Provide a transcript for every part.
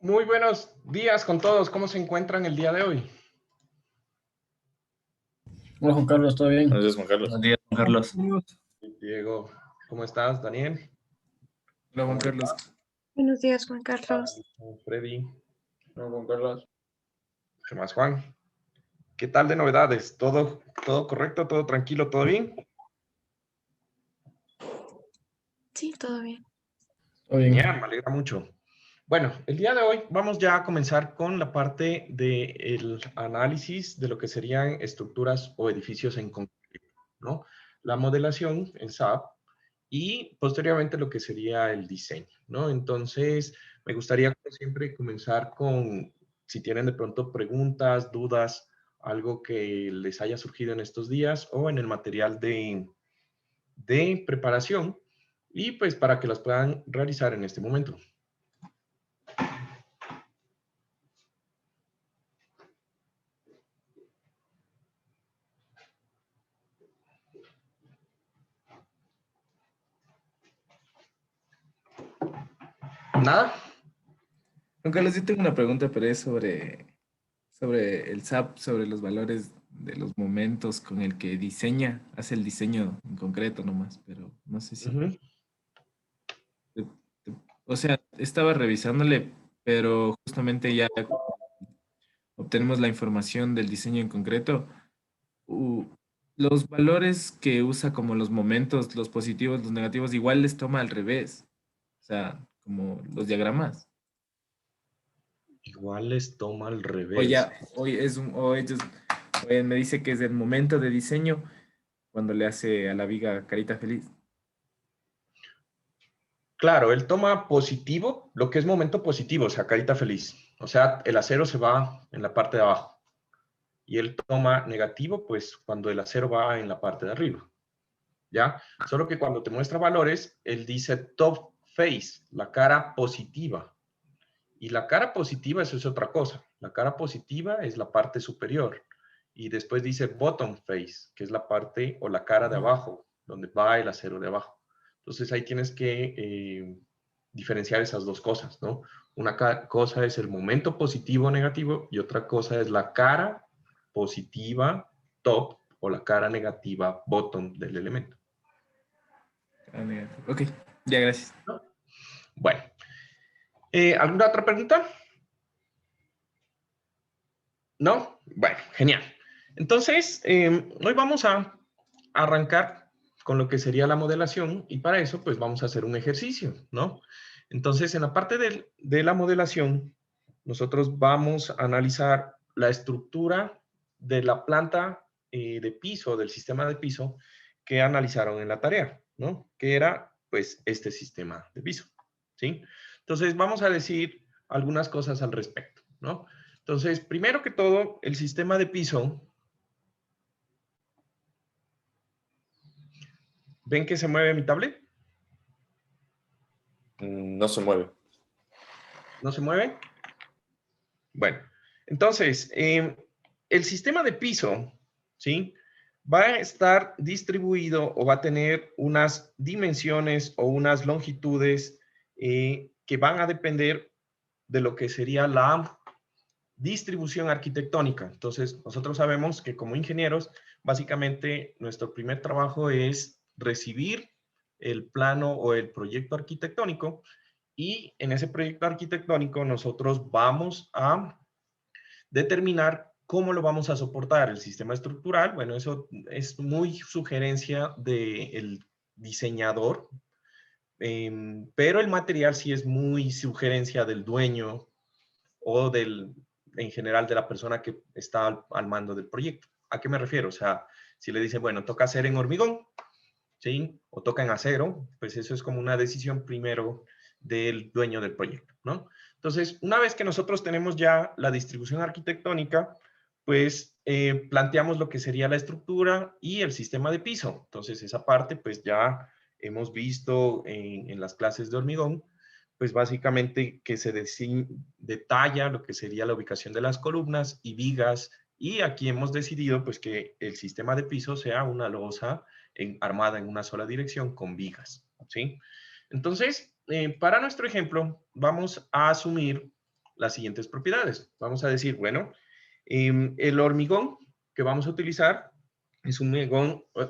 Muy buenos días con todos. ¿Cómo se encuentran el día de hoy? Hola Juan Carlos, ¿todo bien? Buenos días, Juan Carlos. Buenos días, Juan Carlos. Diego, ¿cómo estás? Daniel, Hola, Juan ¿cómo Carlos. estás? Buenos días, Juan Carlos. Freddy, Hola, Juan Carlos. ¿qué más, Juan? ¿Qué tal de novedades? ¿Todo correcto? ¿Todo tranquilo? ¿Todo bien? Sí, todo bien. Todo bien. Genial, me alegra mucho. Bueno, el día de hoy vamos ya a comenzar con la parte del análisis de lo que serían estructuras o edificios en concreto, ¿no? La modelación en SAP y posteriormente lo que sería el diseño, ¿no? Entonces, me gustaría, como siempre, comenzar con, si tienen de pronto preguntas, dudas, algo que les haya surgido en estos días o en el material de preparación, y pues para que las puedan realizar en este momento. ¿Nada? Juan Carlos, yo tengo una pregunta, pero es sobre el SAP, sobre los valores de los momentos con el que hace el diseño en concreto nomás, pero no sé si... Ujú. O sea, estaba revisándole, pero justamente ya obtenemos la información del diseño en concreto. u- los valores que usa como los momentos, los positivos, los negativos, igual les toma al revés. O sea, como los diagramas. Igual les toma al O revés. ya, hoy es un, o ellos, me dice que es el momento de diseño cuando le hace a la viga carita feliz. Claro, él toma positivo, lo que es momento positivo, o sea, carita feliz. O sea, el acero se va en la parte de abajo. Y él toma negativo, pues cuando el acero va en la parte de arriba. ¿Ya? Solo que cuando te muestra valores, él dice top face, la cara positiva. Y la cara positiva, eso es otra cosa. La cara positiva es la parte superior. Y después dice bottom face, que es la parte o la cara de abajo, donde va el acero de abajo. Entonces ahí tienes que diferenciar esas dos cosas, ¿no? Una cosa es el momento positivo o negativo y otra cosa es la cara positiva top o la cara negativa bottom del elemento. Ah, negativo. Ok, ya, gracias. ¿No? Bueno, ¿alguna otra pregunta? ¿No? Bueno, genial. Entonces, hoy vamos a arrancar con lo que sería la modelación y para eso, pues vamos a hacer un ejercicio, ¿no? Entonces, en la parte de la modelación, nosotros vamos a analizar la estructura de la planta de piso, del sistema de piso que analizaron en la tarea, ¿no? Que era, pues, este sistema de piso, ¿sí? Entonces, vamos a decir algunas cosas al respecto, ¿no? Entonces, primero que todo, el sistema de piso, ¿ven que se mueve mi tablet? No se mueve. ¿No se mueve? Bueno, entonces, el sistema de piso, ¿sí? Va a estar distribuido o va a tener unas dimensiones o unas longitudes que van a depender de lo que sería la distribución arquitectónica. Entonces, nosotros sabemos que como ingenieros, básicamente nuestro primer trabajo es recibir el plano o el proyecto arquitectónico y en ese proyecto arquitectónico nosotros vamos a determinar cómo lo vamos a soportar. El sistema estructural, bueno, eso es muy sugerencia del diseñador, pero el material sí es muy sugerencia del dueño o en general de la persona que está al mando del proyecto. ¿A qué me refiero? O sea, si le dicen, bueno, toca hacer en hormigón, ¿sí? O toca en acero, pues eso es como una decisión primero del dueño del proyecto, ¿no? Entonces, una vez que nosotros tenemos ya la distribución arquitectónica, pues planteamos lo que sería la estructura y el sistema de piso. Entonces, esa parte, pues ya hemos visto en las clases de hormigón, pues básicamente que se detalla lo que sería la ubicación de las columnas y vigas, y aquí hemos decidido pues que el sistema de piso sea una losa armada en una sola dirección con vigas, ¿sí? Entonces, para nuestro ejemplo, vamos a asumir las siguientes propiedades. Vamos a decir, bueno, el hormigón que vamos a utilizar es un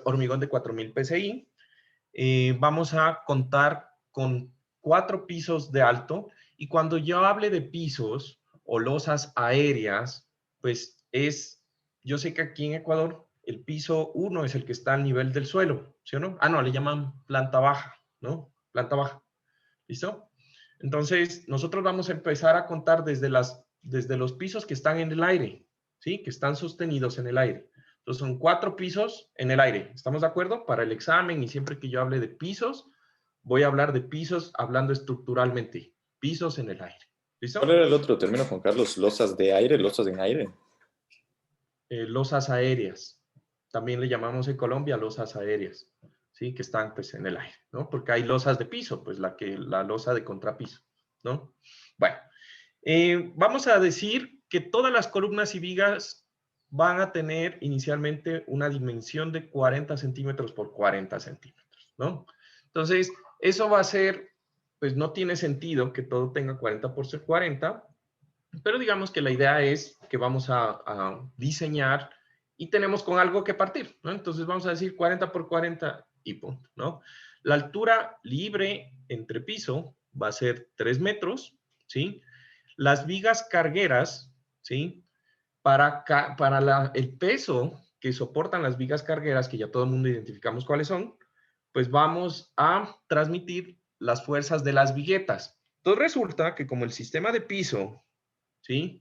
hormigón de 4000 PSI. Vamos a contar con 4 pisos de alto, y cuando yo hable de pisos o losas aéreas, pues yo sé que aquí en Ecuador el piso 1 es el que está al nivel del suelo, ¿sí o no? Ah, no, le llaman planta baja, ¿no? Planta baja, ¿listo? Entonces, nosotros vamos a empezar a contar desde los pisos que están en el aire, ¿sí? Que están sostenidos en el aire. Entonces, son 4 pisos en el aire. ¿Estamos de acuerdo? Para el examen, y siempre que yo hable de pisos, voy a hablar de pisos hablando estructuralmente. Pisos en el aire. ¿Listo? ¿Cuál era el otro término, Juan Carlos? ¿Losas de aire? ¿Losas en aire? Losas aéreas. También le llamamos en Colombia losas aéreas, ¿sí? Que están pues en el aire, ¿no? Porque hay losas de piso, pues la losa de contrapiso, ¿no? Bueno, vamos a decir que todas las columnas y vigas van a tener inicialmente una dimensión de 40 centímetros por 40 centímetros, ¿no? Entonces, eso va a ser, pues no tiene sentido que todo tenga 40 por 40, pero digamos que la idea es que vamos a diseñar y tenemos con algo que partir, ¿no? Entonces vamos a decir 40 por 40 y punto, ¿no? La altura libre entre piso va a ser 3 metros, ¿sí? Las vigas cargueras, ¿sí? Para el peso que soportan las vigas cargueras, que ya todo el mundo identificamos cuáles son, pues vamos a transmitir las fuerzas de las viguetas. Entonces resulta que como el sistema de piso, ¿sí?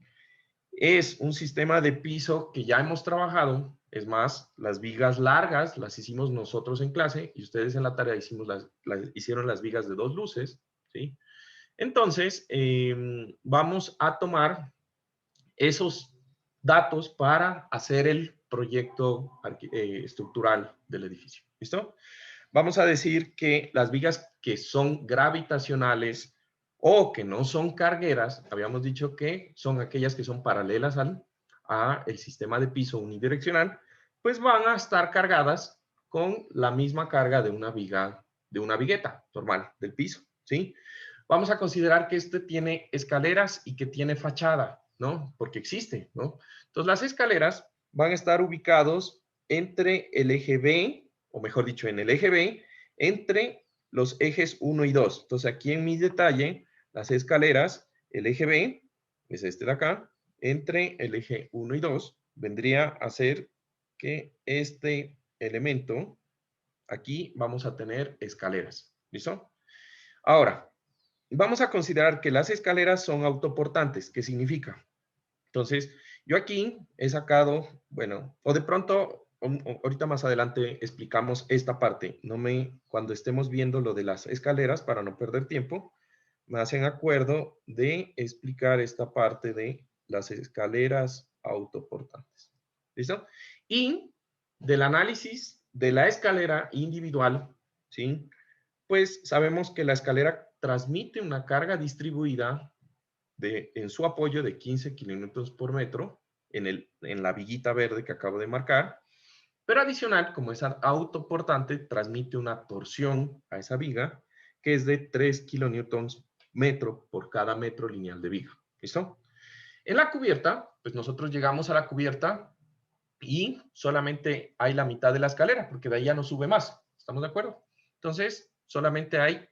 Es un sistema de piso que ya hemos trabajado. Es más, las vigas largas las hicimos nosotros en clase y ustedes en la tarea hicieron las vigas de 2 luces, ¿sí? Entonces, vamos a tomar esos datos para hacer el proyecto estructural del edificio. ¿Listo? Vamos a decir que las vigas que son gravitacionales o que no son cargueras, habíamos dicho que son aquellas que son paralelas a el sistema de piso unidireccional, pues van a estar cargadas con la misma carga de una viga, de una vigueta normal del piso, ¿sí? Vamos a considerar que este tiene escaleras y que tiene fachada, ¿no? Porque existe, ¿no? Entonces, las escaleras van a estar ubicados entre el eje B, o mejor dicho, en el eje B, entre los ejes 1 y 2. Entonces, aquí en mi detalle, las escaleras, el eje B, es este de acá, entre el eje 1 y 2, vendría a ser que este elemento, aquí vamos a tener escaleras. ¿Listo? Ahora, vamos a considerar que las escaleras son autoportantes. ¿Qué significa? Entonces, yo aquí he sacado, bueno, o de pronto, ahorita más adelante explicamos esta parte. Cuando estemos viendo lo de las escaleras, para no perder tiempo, me hacen acuerdo de explicar esta parte de las escaleras autoportantes. ¿Listo? Y del análisis de la escalera individual, ¿sí? Pues sabemos que la escalera transmite una carga distribuida en su apoyo de 15 kilómetros por metro en la viguita verde que acabo de marcar, pero adicional, como es autoportante, transmite una torsión a esa viga que es de 3 kilonewtons metro por cada metro lineal de viga. ¿Listo? En la cubierta, pues nosotros llegamos a la cubierta y solamente hay la mitad de la escalera, porque de ahí ya no sube más. ¿Estamos de acuerdo? Entonces, solamente hay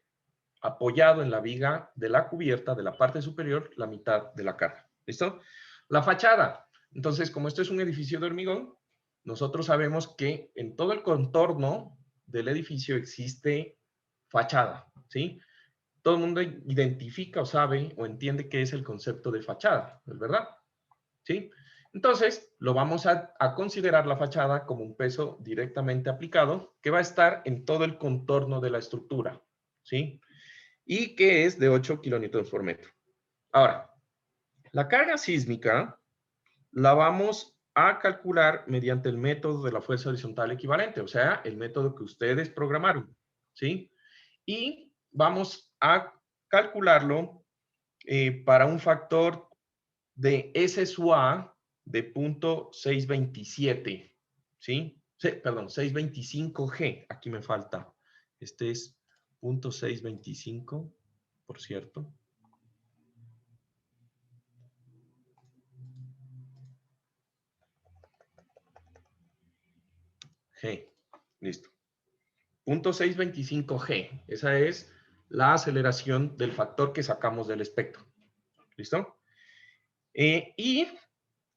apoyado en la viga de la cubierta de la parte superior la mitad de la carga. ¿Listo? La fachada. Entonces, como esto es un edificio de hormigón, nosotros sabemos que en todo el contorno del edificio existe fachada, ¿sí? Todo el mundo identifica o sabe o entiende qué es el concepto de fachada, ¿es verdad? ¿Sí? Entonces, lo vamos a considerar la fachada como un peso directamente aplicado que va a estar en todo el contorno de la estructura, ¿sí? Y que es de 8 kilonewtons por metro. Ahora, la carga sísmica la vamos a calcular mediante el método de la fuerza horizontal equivalente, o sea, el método que ustedes programaron, ¿sí? Y vamos a calcularlo para un factor de S sub A de 0.627, ¿sí? Perdón, 625G, aquí me falta. Este es 0.625, por cierto. G. Listo. 0.625 G. Esa es la aceleración del factor que sacamos del espectro. ¿Listo? Y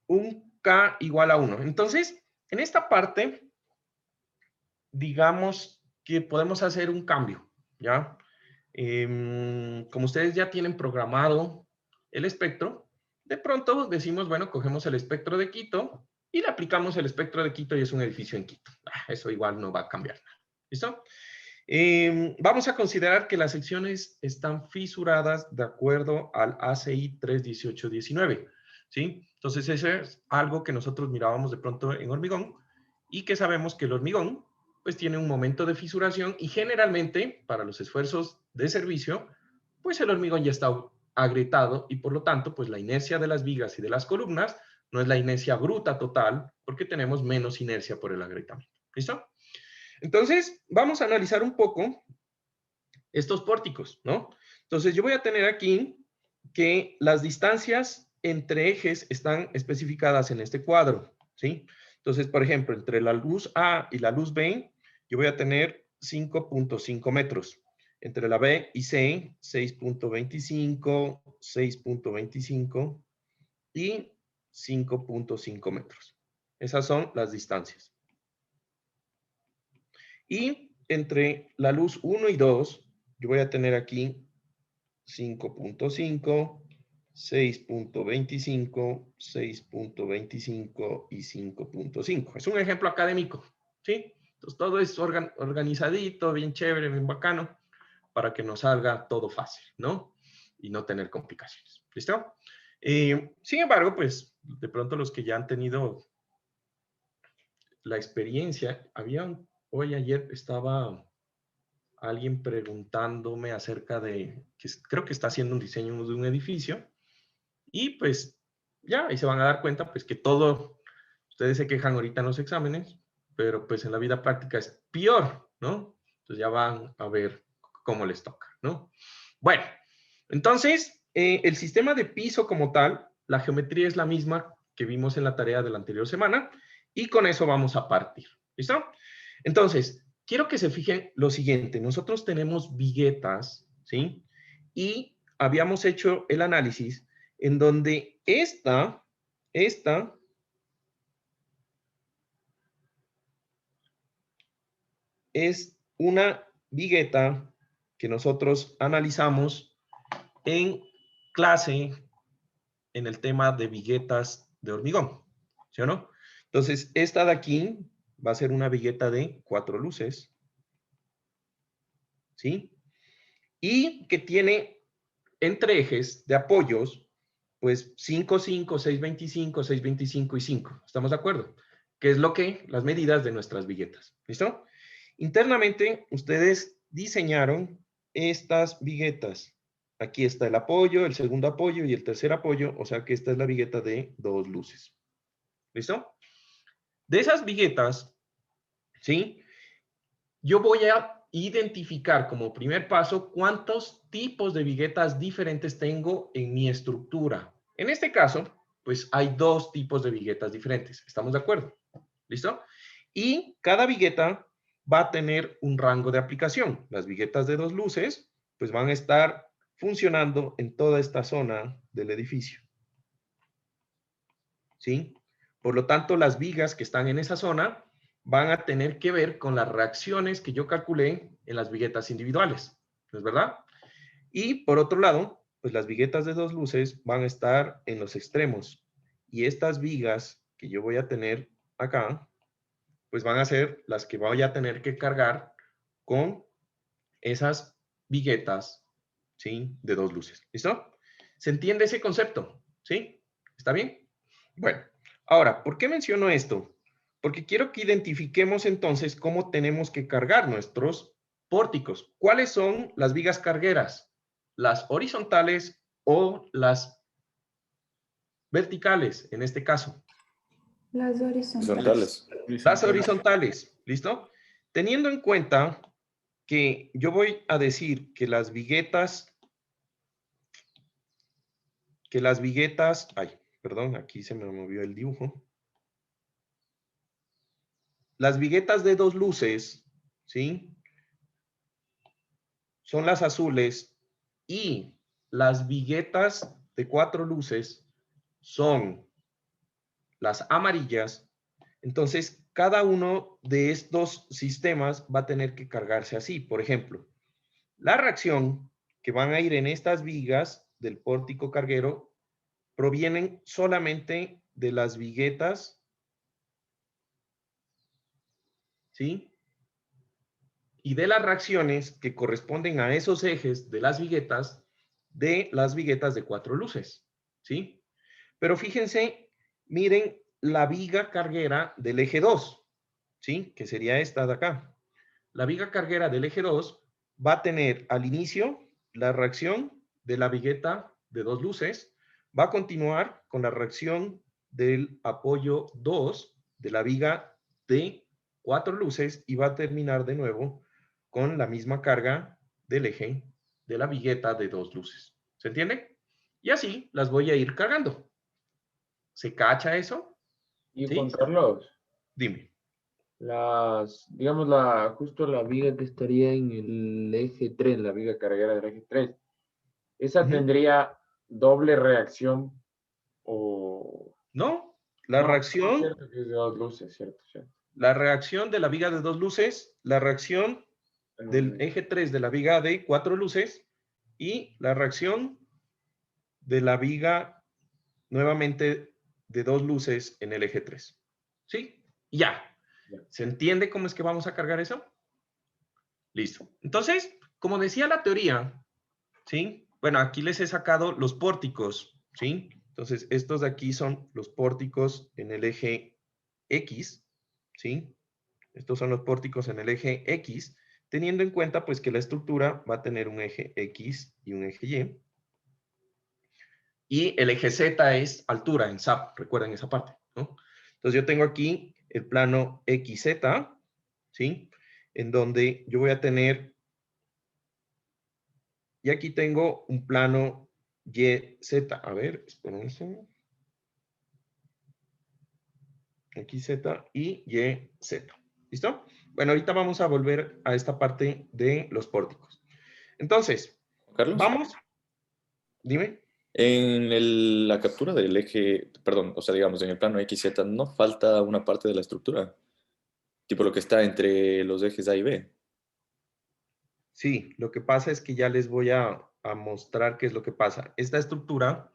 un K igual a 1. Entonces, en esta parte, digamos que podemos hacer un cambio, ¿ya? Como ustedes ya tienen programado el espectro, de pronto decimos, bueno, cogemos el espectro de Quito y le aplicamos el espectro de Quito y es un edificio en Quito. Eso igual no va a cambiar nada. ¿Listo? Vamos a considerar que las secciones están fisuradas de acuerdo al ACI 31819, ¿sí? Entonces, eso es algo que nosotros mirábamos de pronto en hormigón y que sabemos que el hormigón pues tiene un momento de fisuración y generalmente para los esfuerzos de servicio, pues el hormigón ya está agrietado y por lo tanto, pues la inercia de las vigas y de las columnas no es la inercia bruta total porque tenemos menos inercia por el agrietamiento. ¿Listo? Entonces, vamos a analizar un poco estos pórticos, ¿no? Entonces, yo voy a tener aquí que las distancias entre ejes están especificadas en este cuadro, ¿sí? Entonces, por ejemplo, entre la luz A y la luz B, yo voy a tener 5.5 metros. Entre la B y C, 6.25, 6.25 y 5.5 metros. Esas son las distancias. Y entre la luz 1 y 2, yo voy a tener aquí 5.5, 6.25, 6.25 y 5.5. Es un ejemplo académico, ¿sí? Entonces todo es organizadito, bien chévere, bien bacano, para que nos salga todo fácil, ¿no? Y no tener complicaciones. ¿Listo? Sin embargo, pues de pronto los que ya han tenido la experiencia, hoy ayer estaba alguien preguntándome acerca de, que creo que está haciendo un diseño de un edificio, y pues ya, ahí se van a dar cuenta pues que todo, ustedes se quejan ahorita en los exámenes, pero pues en la vida práctica es peor, ¿no? Entonces ya van a ver cómo les toca, ¿no? Bueno, entonces, el sistema de piso como tal, la geometría es la misma que vimos en la tarea de la anterior semana, y con eso vamos a partir, ¿listo? Entonces, quiero que se fijen lo siguiente, nosotros tenemos viguetas, ¿sí? Y habíamos hecho el análisis en donde esta es una vigueta que nosotros analizamos en clase en el tema de viguetas de hormigón, ¿sí o no? Entonces, esta de aquí va a ser una vigueta de 4 luces, ¿sí? Y que tiene entre ejes de apoyos, pues 5, 5, 6.25, 6.25 y 5. ¿Estamos de acuerdo? Que es lo que, las medidas de nuestras viguetas. ¿Listo? Internamente, ustedes diseñaron estas viguetas. Aquí está el apoyo, el segundo apoyo y el tercer apoyo, o sea que esta es la vigueta de 2 luces. ¿Listo? De esas viguetas, ¿sí? Yo voy a identificar como primer paso cuántos tipos de viguetas diferentes tengo en mi estructura. En este caso, pues hay 2 tipos de viguetas diferentes. ¿Estamos de acuerdo? ¿Listo? Y cada vigueta va a tener un rango de aplicación. Las viguetas de 2 luces, pues van a estar funcionando en toda esta zona del edificio. ¿Sí? Por lo tanto, las vigas que están en esa zona van a tener que ver con las reacciones que yo calculé en las viguetas individuales. ¿No es verdad? Y por otro lado, pues las viguetas de 2 luces van a estar en los extremos. Y estas vigas que yo voy a tener acá, pues van a ser las que voy a tener que cargar con esas viguetas, ¿sí? De 2 luces. ¿Listo? ¿Se entiende ese concepto? ¿Sí? ¿Está bien? Bueno, ahora, ¿por qué menciono esto? Porque quiero que identifiquemos entonces cómo tenemos que cargar nuestros pórticos. ¿Cuáles son las vigas cargueras? ¿Las horizontales o las verticales, en este caso? Las horizontales. Horizontales. Las horizontales, ¿listo? Teniendo en cuenta que yo voy a decir que las viguetas, ay, perdón, aquí se me movió el dibujo. las viguetas de 2 luces, ¿sí? Son las azules y las viguetas de 4 luces son las amarillas. Entonces, cada uno de estos sistemas va a tener que cargarse así. Por ejemplo, la reacción que van a ir en estas vigas del pórtico carguero provienen solamente de las viguetas, ¿sí? Y de las reacciones que corresponden a esos ejes de las viguetas de 4 luces, ¿sí? Pero fíjense, miren la viga carguera del eje 2, ¿sí? Que sería esta de acá. La viga carguera del eje 2 va a tener al inicio la reacción de la vigueta de 2 luces, va a continuar con la reacción del apoyo 2 de la viga de 4 luces y va a terminar de nuevo con la misma carga del eje de la vigueta de 2 luces. ¿Se entiende? Y así las voy a ir cargando. ¿Se cacha eso? Y ¿Sí? Juan Carlos, Dime. digamos, justo la viga que estaría en el eje 3, la viga carguera del eje 3, ¿esa tendría doble reacción o...? ¿No? La No, es reacción, cierto que es de 2 luces, cierto, cierto. la reacción de la viga de 2 luces, la reacción del eje 3 de la viga de 4 luces y la reacción de la viga nuevamente de 2 luces en el eje 3. ¿Sí? Ya. ¿Se entiende cómo es que vamos a cargar eso? Listo. Entonces, como decía la teoría, ¿sí? Bueno, aquí les he sacado los pórticos, ¿sí? Entonces, estos de aquí son los pórticos en el eje X, ¿sí? Estos son los pórticos en el eje X, teniendo en cuenta, pues, que la estructura va a tener un eje X y un eje Y. Y el eje Z es altura en SAP, recuerden esa parte, ¿no? Entonces, yo tengo aquí el plano XZ, ¿sí? En donde yo voy a tener, y aquí tengo un plano YZ. A ver, espérense. XZ y YZ. ¿Listo? Bueno, ahorita vamos a volver a esta parte de los pórticos. Entonces, Carlos, vamos. Dime. en la captura del eje, perdón, o sea, digamos, en el plano XZ, ¿no falta una parte de la estructura? Tipo lo que está entre los ejes A y B. Sí, lo que pasa es que ya les voy a mostrar qué es lo que pasa. Esta estructura,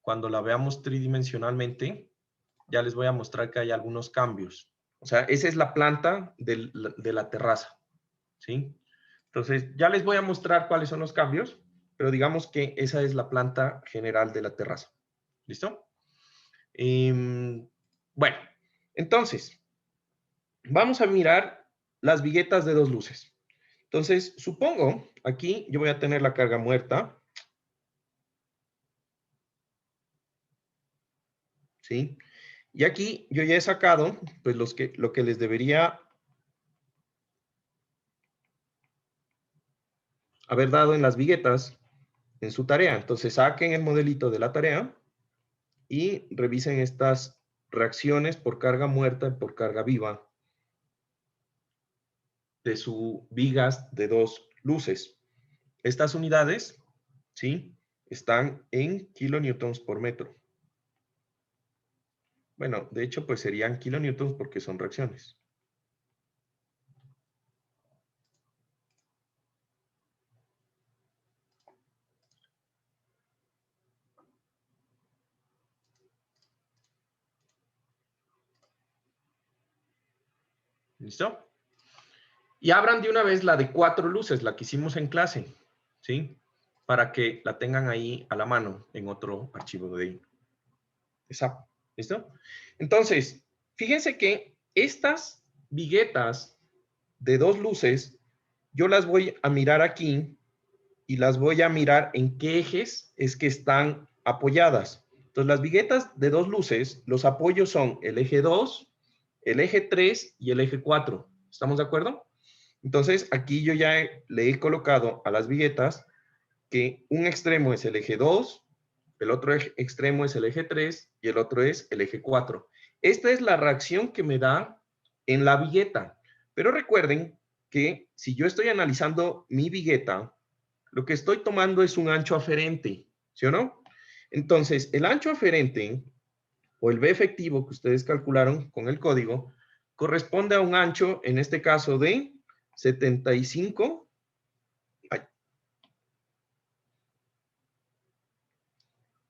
cuando la veamos tridimensionalmente, ya les voy a mostrar que hay algunos cambios. O sea, esa es la planta de la terraza, ¿sí? Entonces, ya les voy a mostrar cuáles son los cambios, pero digamos que esa es la planta general de la terraza. ¿Listo? Bueno, entonces, vamos a mirar las viguetas de 2 luces. Entonces, supongo, aquí yo voy a tener la carga muerta, ¿sí? Y aquí yo ya he sacado, pues, lo que les debería haber dado en las viguetas en su tarea. Entonces, saquen el modelito de la tarea y revisen estas reacciones por carga muerta y por carga viva de sus vigas de 2 luces. Estas unidades, ¿sí? Están en kilonewtons por metro. Bueno, de hecho, pues serían kilonewtons porque son reacciones. ¿Listo? Y abran de una vez la de 4 luces, la que hicimos en clase, ¿sí? Para que la tengan ahí a la mano en otro archivo de SAP. ¿Listo? Entonces, fíjense que estas viguetas de 2 luces, yo las voy a mirar aquí y las voy a mirar en qué ejes es que están apoyadas. Entonces, las viguetas de 2 luces, los apoyos son el eje 2, el eje 3 y el eje 4. ¿Estamos de acuerdo? Entonces, aquí yo ya le he colocado a las viguetas que un extremo es el eje 2, el otro extremo es el eje 3 y el otro es el eje 4. Esta es la reacción que me da en la vigueta. Pero recuerden que si yo estoy analizando mi vigueta, lo que estoy tomando es un ancho aferente, ¿sí o no? Entonces, el ancho aferente o el B efectivo que ustedes calcularon con el código corresponde a un ancho, en este caso, de 75.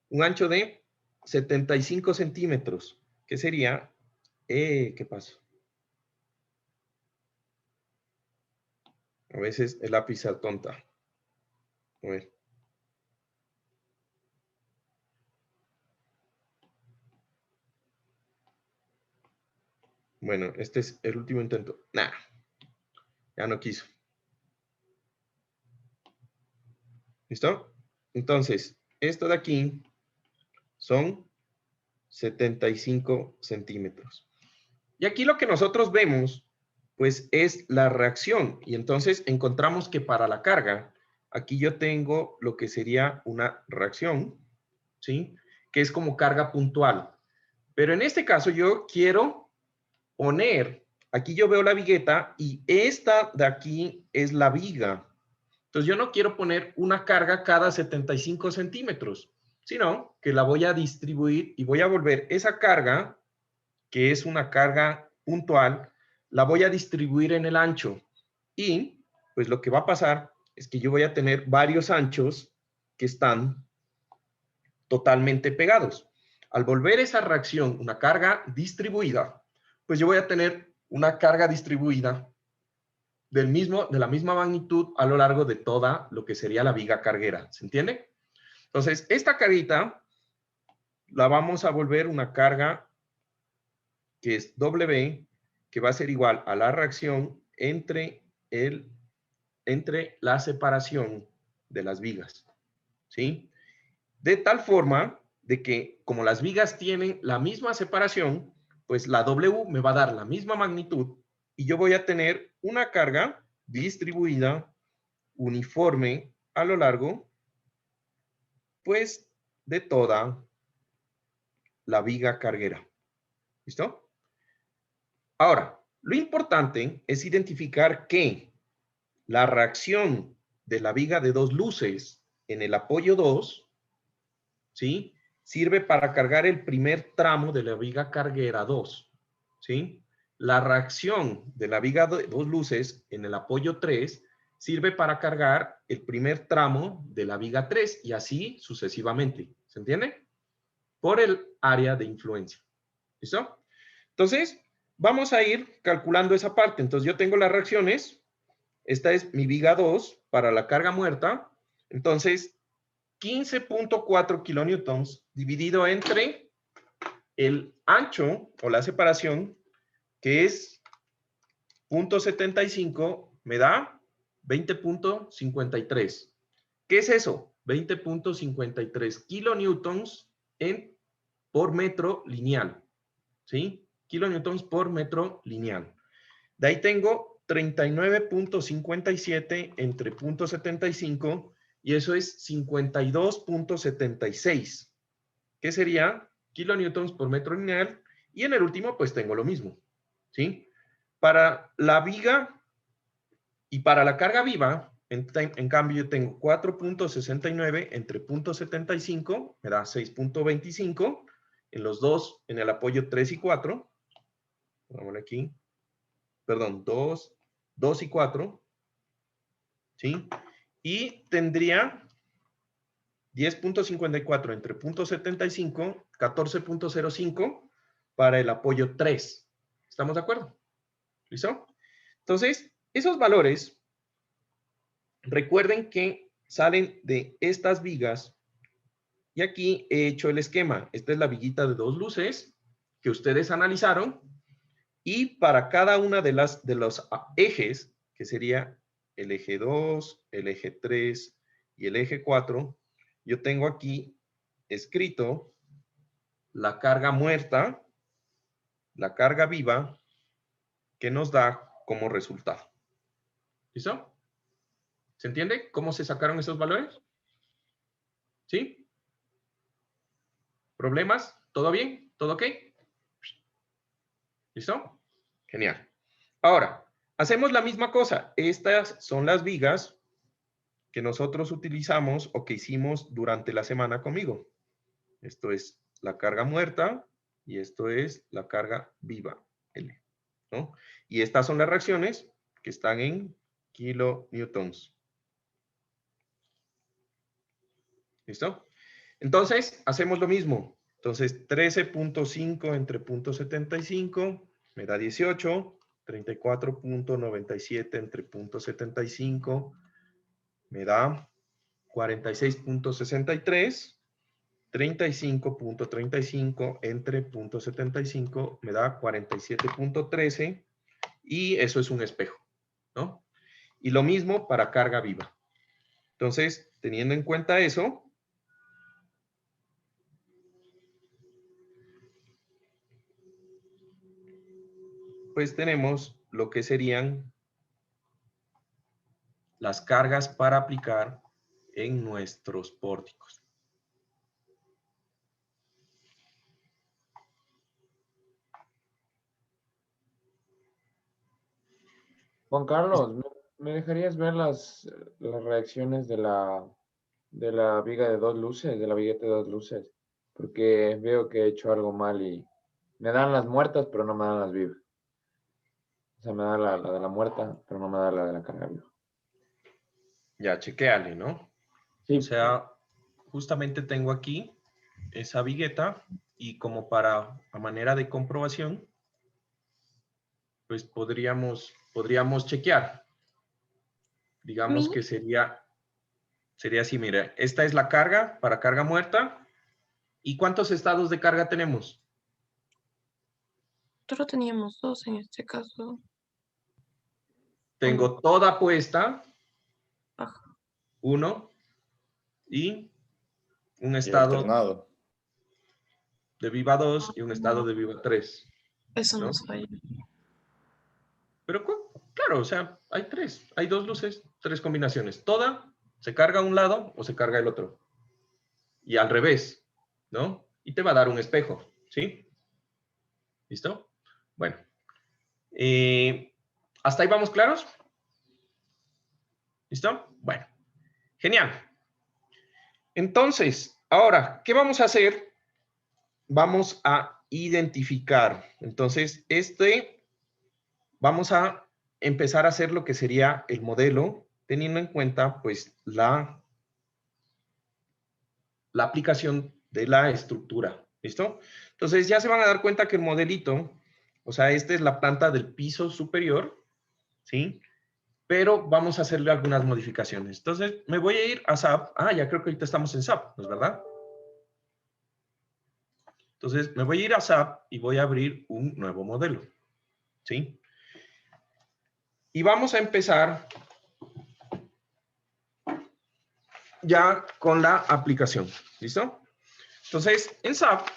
Un ancho de 75 centímetros, que sería, ¿qué pasó? A veces el lápiz se atonta. A ver. Bueno, este es el último intento. Nah, ya no quiso. ¿Listo? Entonces, esto de aquí son 75 centímetros. Y aquí lo que nosotros vemos, pues, es la reacción. Y entonces encontramos que para la carga, aquí yo tengo lo que sería una reacción, ¿sí? Que es como carga puntual. Pero en este caso yo quiero poner, aquí yo veo la vigueta y esta de aquí es la viga. Entonces yo no quiero poner una carga cada 75 centímetros, sino que la voy a distribuir y voy a volver esa carga, que es una carga puntual, la voy a distribuir en el ancho. Y pues lo que va a pasar es que yo voy a tener varios anchos que están totalmente pegados. Al volver esa reacción una carga distribuida, pues yo voy a tener una carga distribuida de la misma magnitud a lo largo de toda lo que sería la viga carguera. ¿Se entiende? Entonces, esta carguita la vamos a volver una carga que es W, que va a ser igual a la reacción entre la separación de las vigas. ¿Sí? De tal forma de que como las vigas tienen la misma separación, pues la W me va a dar la misma magnitud y yo voy a tener una carga distribuida uniforme a lo largo, pues, de toda la viga carguera. ¿Listo? Ahora, lo importante es identificar que la reacción de la viga de dos luces en el apoyo 2, ¿sí?, sirve para cargar el primer tramo de la viga carguera 2, ¿sí? La reacción de la viga de dos luces en el apoyo 3 sirve para cargar el primer tramo de la viga 3 y así sucesivamente. ¿Se entiende? Por el área de influencia. ¿Listo? Entonces, vamos a ir calculando esa parte. Entonces, yo tengo las reacciones. Esta es mi viga 2 para la carga muerta. Entonces, 15.4 kilonewtons dividido entre el ancho o la separación, que es 0.75, me da 20.53. ¿Qué es eso? 20.53 kilonewtons por metro lineal. ¿Sí? Kilonewtons por metro lineal. De ahí tengo 39.57 entre 0.75 y eso es 52.76, que sería kilonewtons por metro lineal. Y en el último, pues tengo lo mismo. ¿Sí? Para la viga y para la carga viva, en cambio, yo tengo 4.69 entre 0.75, me da 6.25, en los dos, en el apoyo 3 y 4. Vamos aquí. Perdón, 2 y 4. ¿Sí? Y tendría 10.54 entre 0.75, 14.05 para el apoyo 3. ¿Estamos de acuerdo? ¿Listo? Entonces, esos valores, recuerden que salen de estas vigas y aquí he hecho el esquema. Esta es la viguita de dos luces que ustedes analizaron y para cada una de los ejes, que sería el eje 2, el eje 3 y el eje 4, yo tengo aquí escrito la carga muerta, la carga viva, que nos da como resultado. ¿Listo? ¿Se entiende cómo se sacaron esos valores? ¿Sí? ¿Problemas? ¿Todo bien? ¿Todo ok? ¿Listo? Genial. Ahora, hacemos la misma cosa. Estas son las vigas que nosotros utilizamos o que hicimos durante la semana conmigo. Esto es la carga muerta y esto es la carga viva, L, ¿no? Y estas son las reacciones que están en kilonewtons. ¿Listo? Entonces, hacemos lo mismo. Entonces, 13.5 entre 0.75 me da 18. 34.97 entre 0.75 me da 46.63. 35.35 entre 0.75 me da 47.13 y eso es un espejo, ¿no? Y lo mismo para carga viva. Entonces, teniendo en cuenta eso, pues tenemos lo que serían las cargas para aplicar en nuestros pórticos. Juan Carlos, ¿me dejarías ver las reacciones de la viga de 2 luces, de la vigueta de 2 luces? Porque veo que he hecho algo mal y me dan las muertas, pero no me dan las vivas. O sea, me da la de la muerta, pero no me da la de la carga viva. Ya, chequéale, ¿no? Sí, O sea, justamente tengo aquí esa vigueta y como para a manera de comprobación, pues podríamos chequear. Digamos que sería así, mira, esta es la carga para carga muerta. ¿Y cuántos estados de carga tenemos? Solo teníamos 2 en este caso. Tengo toda puesta, Ajá. 1, y un Y estado alternado. de viva 2 y un estado de viva 3. Eso ¿no? nos falla. Pero claro, o sea, hay 2 luces, 3 combinaciones. Toda se carga a un lado o se carga el otro. Y al revés, ¿no? Y te va a dar un espejo, ¿sí? ¿Listo? Bueno. ¿Hasta ahí vamos claros? ¿Listo? Bueno. Genial. Entonces, ahora, ¿qué vamos a hacer? Vamos a identificar. Entonces, vamos a empezar a hacer lo que sería el modelo, teniendo en cuenta, pues, la aplicación de la estructura. ¿Listo? Entonces, ya se van a dar cuenta que el modelito, o sea, esta es la planta del piso superior, ¿sí? Pero vamos a hacerle algunas modificaciones. Entonces, me voy a ir a SAP. Ah, ya creo que ahorita estamos en SAP, ¿no es verdad? Entonces, me voy a ir a SAP y voy a abrir un nuevo modelo, ¿sí? Y vamos a empezar ya con la aplicación, ¿listo? Entonces, en SAP,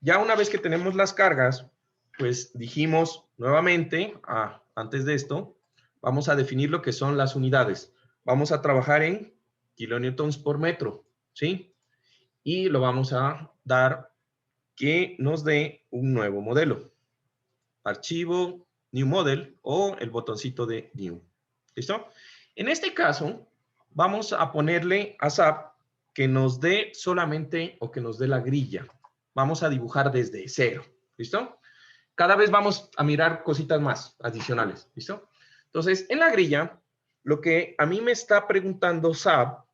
ya una vez que tenemos las cargas, pues dijimos nuevamente, antes de esto, vamos a definir lo que son las unidades. Vamos a trabajar en kilonewtons por metro, ¿sí? Y lo vamos a dar que nos dé un nuevo modelo. Archivo, New Model o el botoncito de New. ¿Listo? En este caso, vamos a ponerle a SAP que nos dé solamente o que nos dé la grilla. Vamos a dibujar desde cero. ¿Listo? Cada vez vamos a mirar cositas más adicionales. ¿Listo? Entonces, en la grilla, lo que a mí me está preguntando SAP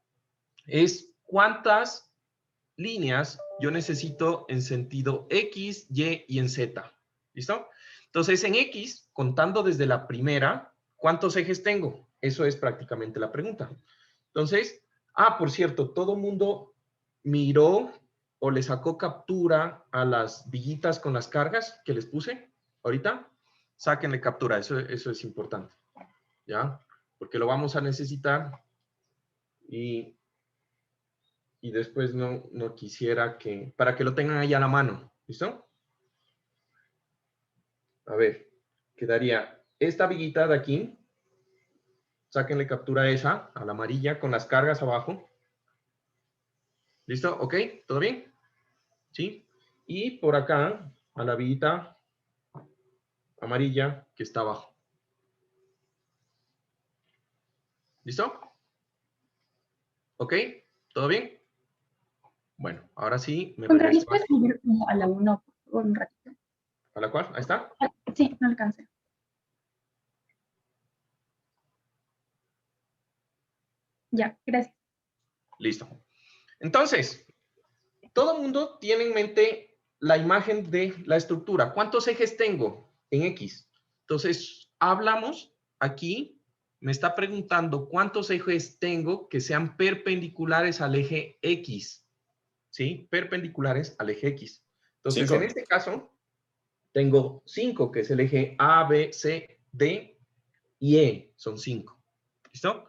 es cuántas líneas yo necesito en sentido X, Y y en Z. ¿Listo? Entonces, en X, contando desde la primera, ¿cuántos ejes tengo? Eso es prácticamente la pregunta. Entonces, por cierto, todo mundo miró o le sacó captura a las villitas con las cargas que les puse ahorita. Sáquenle captura, eso es importante. ¿Ya? Porque lo vamos a necesitar y después no quisiera para que lo tengan ahí a la mano. ¿Listo? A ver, quedaría esta viguita de aquí. Sáquenle captura a esa, a la amarilla, con las cargas abajo. ¿Listo? ¿Ok? ¿Todo bien? ¿Sí? Y por acá, a la viguita amarilla que está abajo. ¿Listo? ¿Ok? ¿Todo bien? Bueno, ahora sí me Contra regreso ¿puedes subir como a la 1 por un ratito? a la cual. Ahí está. Ah, sí, no alcancé. Ya, gracias. Listo. Entonces, todo el mundo tiene en mente la imagen de la estructura. ¿Cuántos ejes tengo en X? Entonces, hablamos aquí, me está preguntando cuántos ejes tengo que sean perpendiculares al eje X. ¿Sí? Perpendiculares al eje X. Entonces, 5. en este caso, tengo 5, que es el eje A, B, C, D y E. Son 5. ¿Listo?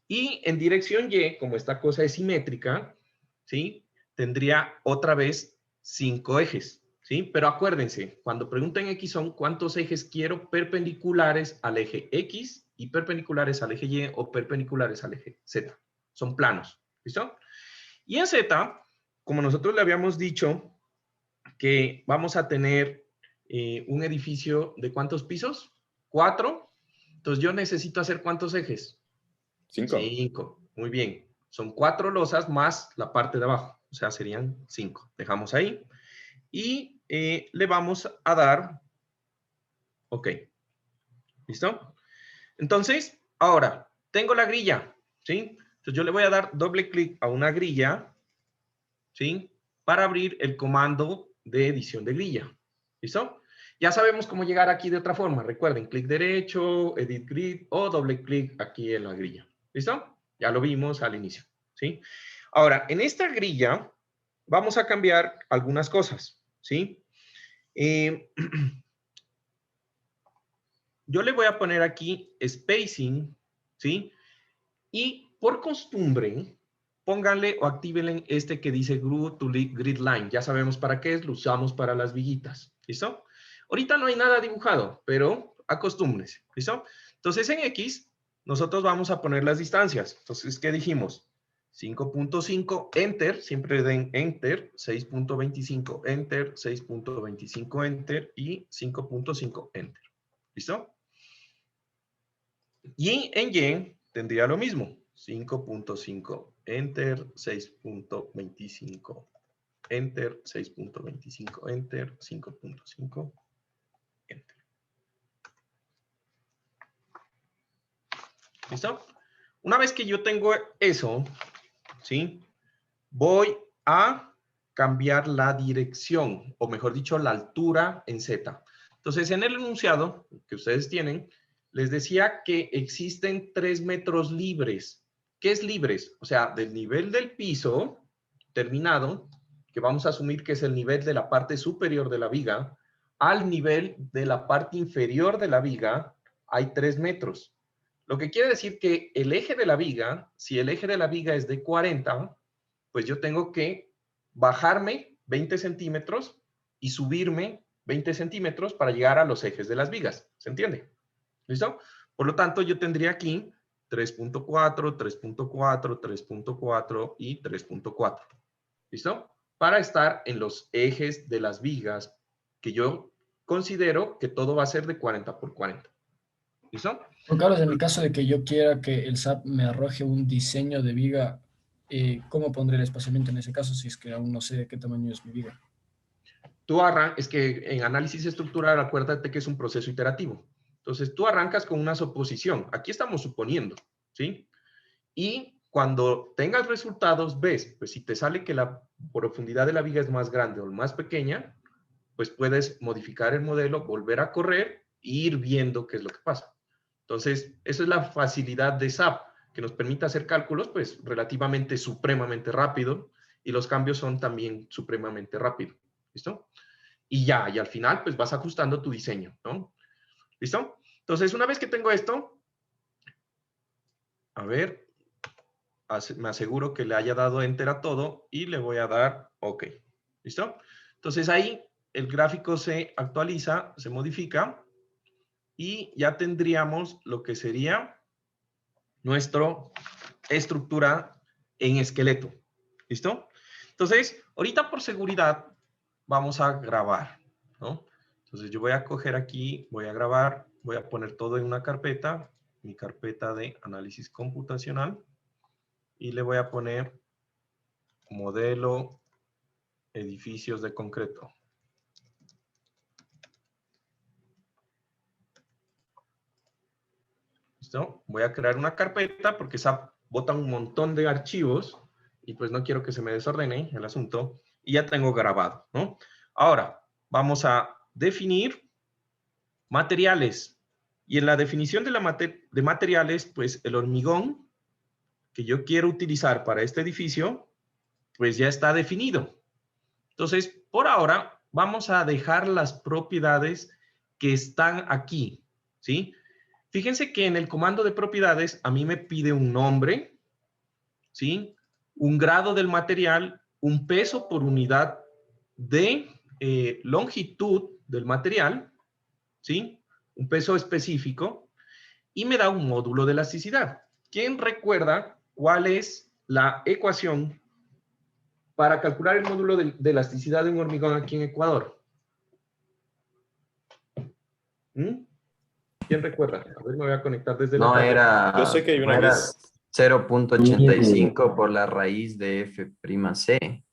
Y en dirección Y, como esta cosa es simétrica, ¿sí? Tendría otra vez 5 ejes, ¿sí? Pero acuérdense, cuando preguntan X son cuántos ejes quiero perpendiculares al eje X y perpendiculares al eje Y o perpendiculares al eje Z. Son planos, ¿listo? Y en Z, como nosotros le habíamos dicho que vamos a tener un edificio de ¿cuántos pisos? 4. Entonces yo necesito hacer ¿cuántos ejes? 5. 5. Muy bien. Son 4 losas más la parte de abajo. O sea, serían 5. Dejamos ahí. Y le vamos a dar OK. ¿Listo? Entonces, ahora, tengo la grilla. ¿Sí? Entonces yo le voy a dar doble clic a una grilla. ¿Sí? Para abrir el comando de edición de grilla. ¿Listo? Ya sabemos cómo llegar aquí de otra forma. Recuerden, clic derecho, edit grid o doble clic aquí en la grilla. ¿Listo? Ya lo vimos al inicio. ¿Sí? Ahora, en esta grilla vamos a cambiar algunas cosas. ¿Sí? Yo le voy a poner aquí spacing. ¿Sí? Y por costumbre, pónganle o actívenle este que dice Glue to Grid Line. Ya sabemos para qué es, lo usamos para las viguitas. ¿Listo? Ahorita no hay nada dibujado, pero acostúmbrense. ¿Listo? Entonces en X, nosotros vamos a poner las distancias. Entonces, ¿qué dijimos? 5.5, Enter, siempre den Enter, 6.25, Enter, 6.25, Enter y 5.5, Enter. ¿Listo? Y en Y tendría lo mismo. 5.5, Enter, 6.25, Enter, 6.25, Enter, 5.5, Enter. ¿Listo? Una vez que yo tengo eso, ¿sí? Voy a cambiar la dirección, o mejor dicho, la altura en Z. Entonces, en el enunciado que ustedes tienen, les decía que existen 3 metros libres. ¿Qué es libres? O sea, del nivel del piso terminado, que vamos a asumir que es el nivel de la parte superior de la viga, al nivel de la parte inferior de la viga, hay 3 metros. Lo que quiere decir que el eje de la viga, si el eje de la viga es de 40, pues yo tengo que bajarme 20 centímetros y subirme 20 centímetros para llegar a los ejes de las vigas. ¿Se entiende? ¿Listo? Por lo tanto, yo tendría aquí 3.4, 3.4, 3.4 y 3.4. ¿Listo? Para estar en los ejes de las vigas que yo considero que todo va a ser de 40 por 40. ¿Listo? Juan Carlos, en el caso de que yo quiera que el SAP me arroje un diseño de viga, ¿cómo pondré el espaciamiento en ese caso si es que aún no sé de qué tamaño es mi viga? Es que en análisis estructural, acuérdate que es un proceso iterativo. Entonces, tú arrancas con una suposición. Aquí estamos suponiendo, ¿sí? Y cuando tengas resultados, ves, pues si te sale que la profundidad de la viga es más grande o más pequeña, pues puedes modificar el modelo, volver a correr e ir viendo qué es lo que pasa. Entonces, esa es la facilidad de SAP, que nos permite hacer cálculos, pues, relativamente supremamente rápido, y los cambios son también supremamente rápidos. ¿Listo? Y ya, y al final, pues, vas ajustando tu diseño, ¿no? ¿Listo? Entonces, una vez que tengo esto, a ver, me aseguro que le haya dado Enter a todo, y le voy a dar OK. ¿Listo? Entonces, ahí el gráfico se actualiza, se modifica, y ya tendríamos lo que sería nuestra estructura en esqueleto. ¿Listo? Entonces, ahorita por seguridad vamos a grabar, ¿no? Entonces yo voy a coger aquí, voy a grabar, voy a poner todo en una carpeta, mi carpeta de análisis computacional, y le voy a poner modelo edificios de concreto. ¿Listo? Voy a crear una carpeta porque esa bota un montón de archivos y pues no quiero que se me desordene el asunto. Y ya tengo grabado, ¿no? Ahora, vamos a definir materiales. Y en la definición de materiales, pues el hormigón que yo quiero utilizar para este edificio, pues ya está definido. Entonces, por ahora, vamos a dejar las propiedades que están aquí, ¿sí? Fíjense que en el comando de propiedades a mí me pide un nombre, ¿sí? Un grado del material, un peso por unidad de longitud del material, ¿sí? Un peso específico, y me da un módulo de elasticidad. ¿Quién recuerda cuál es la ecuación para calcular el módulo de elasticidad de un hormigón aquí en Ecuador? ¿Mm? ¿Quién recuerda? A ver, me voy a conectar desde la No tablet. Yo sé que hay una no que era es 0.85 por la raíz de F'C.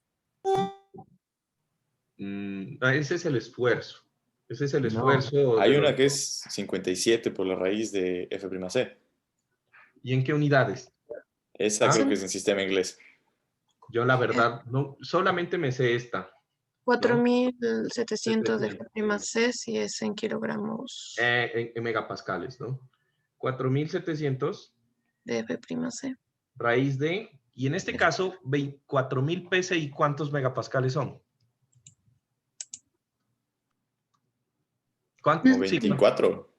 Ese es el esfuerzo. Ese es el No. esfuerzo. Hay del una que hormigón. es 57 por la raíz de F'C. ¿Y en qué unidades? Esa Ah. creo que es en sistema inglés. Yo la verdad, no, solamente me sé esta. 4700 de F'C si es en kilogramos En megapascales, ¿no? 4700 de F'C. raíz de, y en este caso, 4000 PSI, ¿cuántos megapascales son? ¿Cuántos? Como Sí, 24.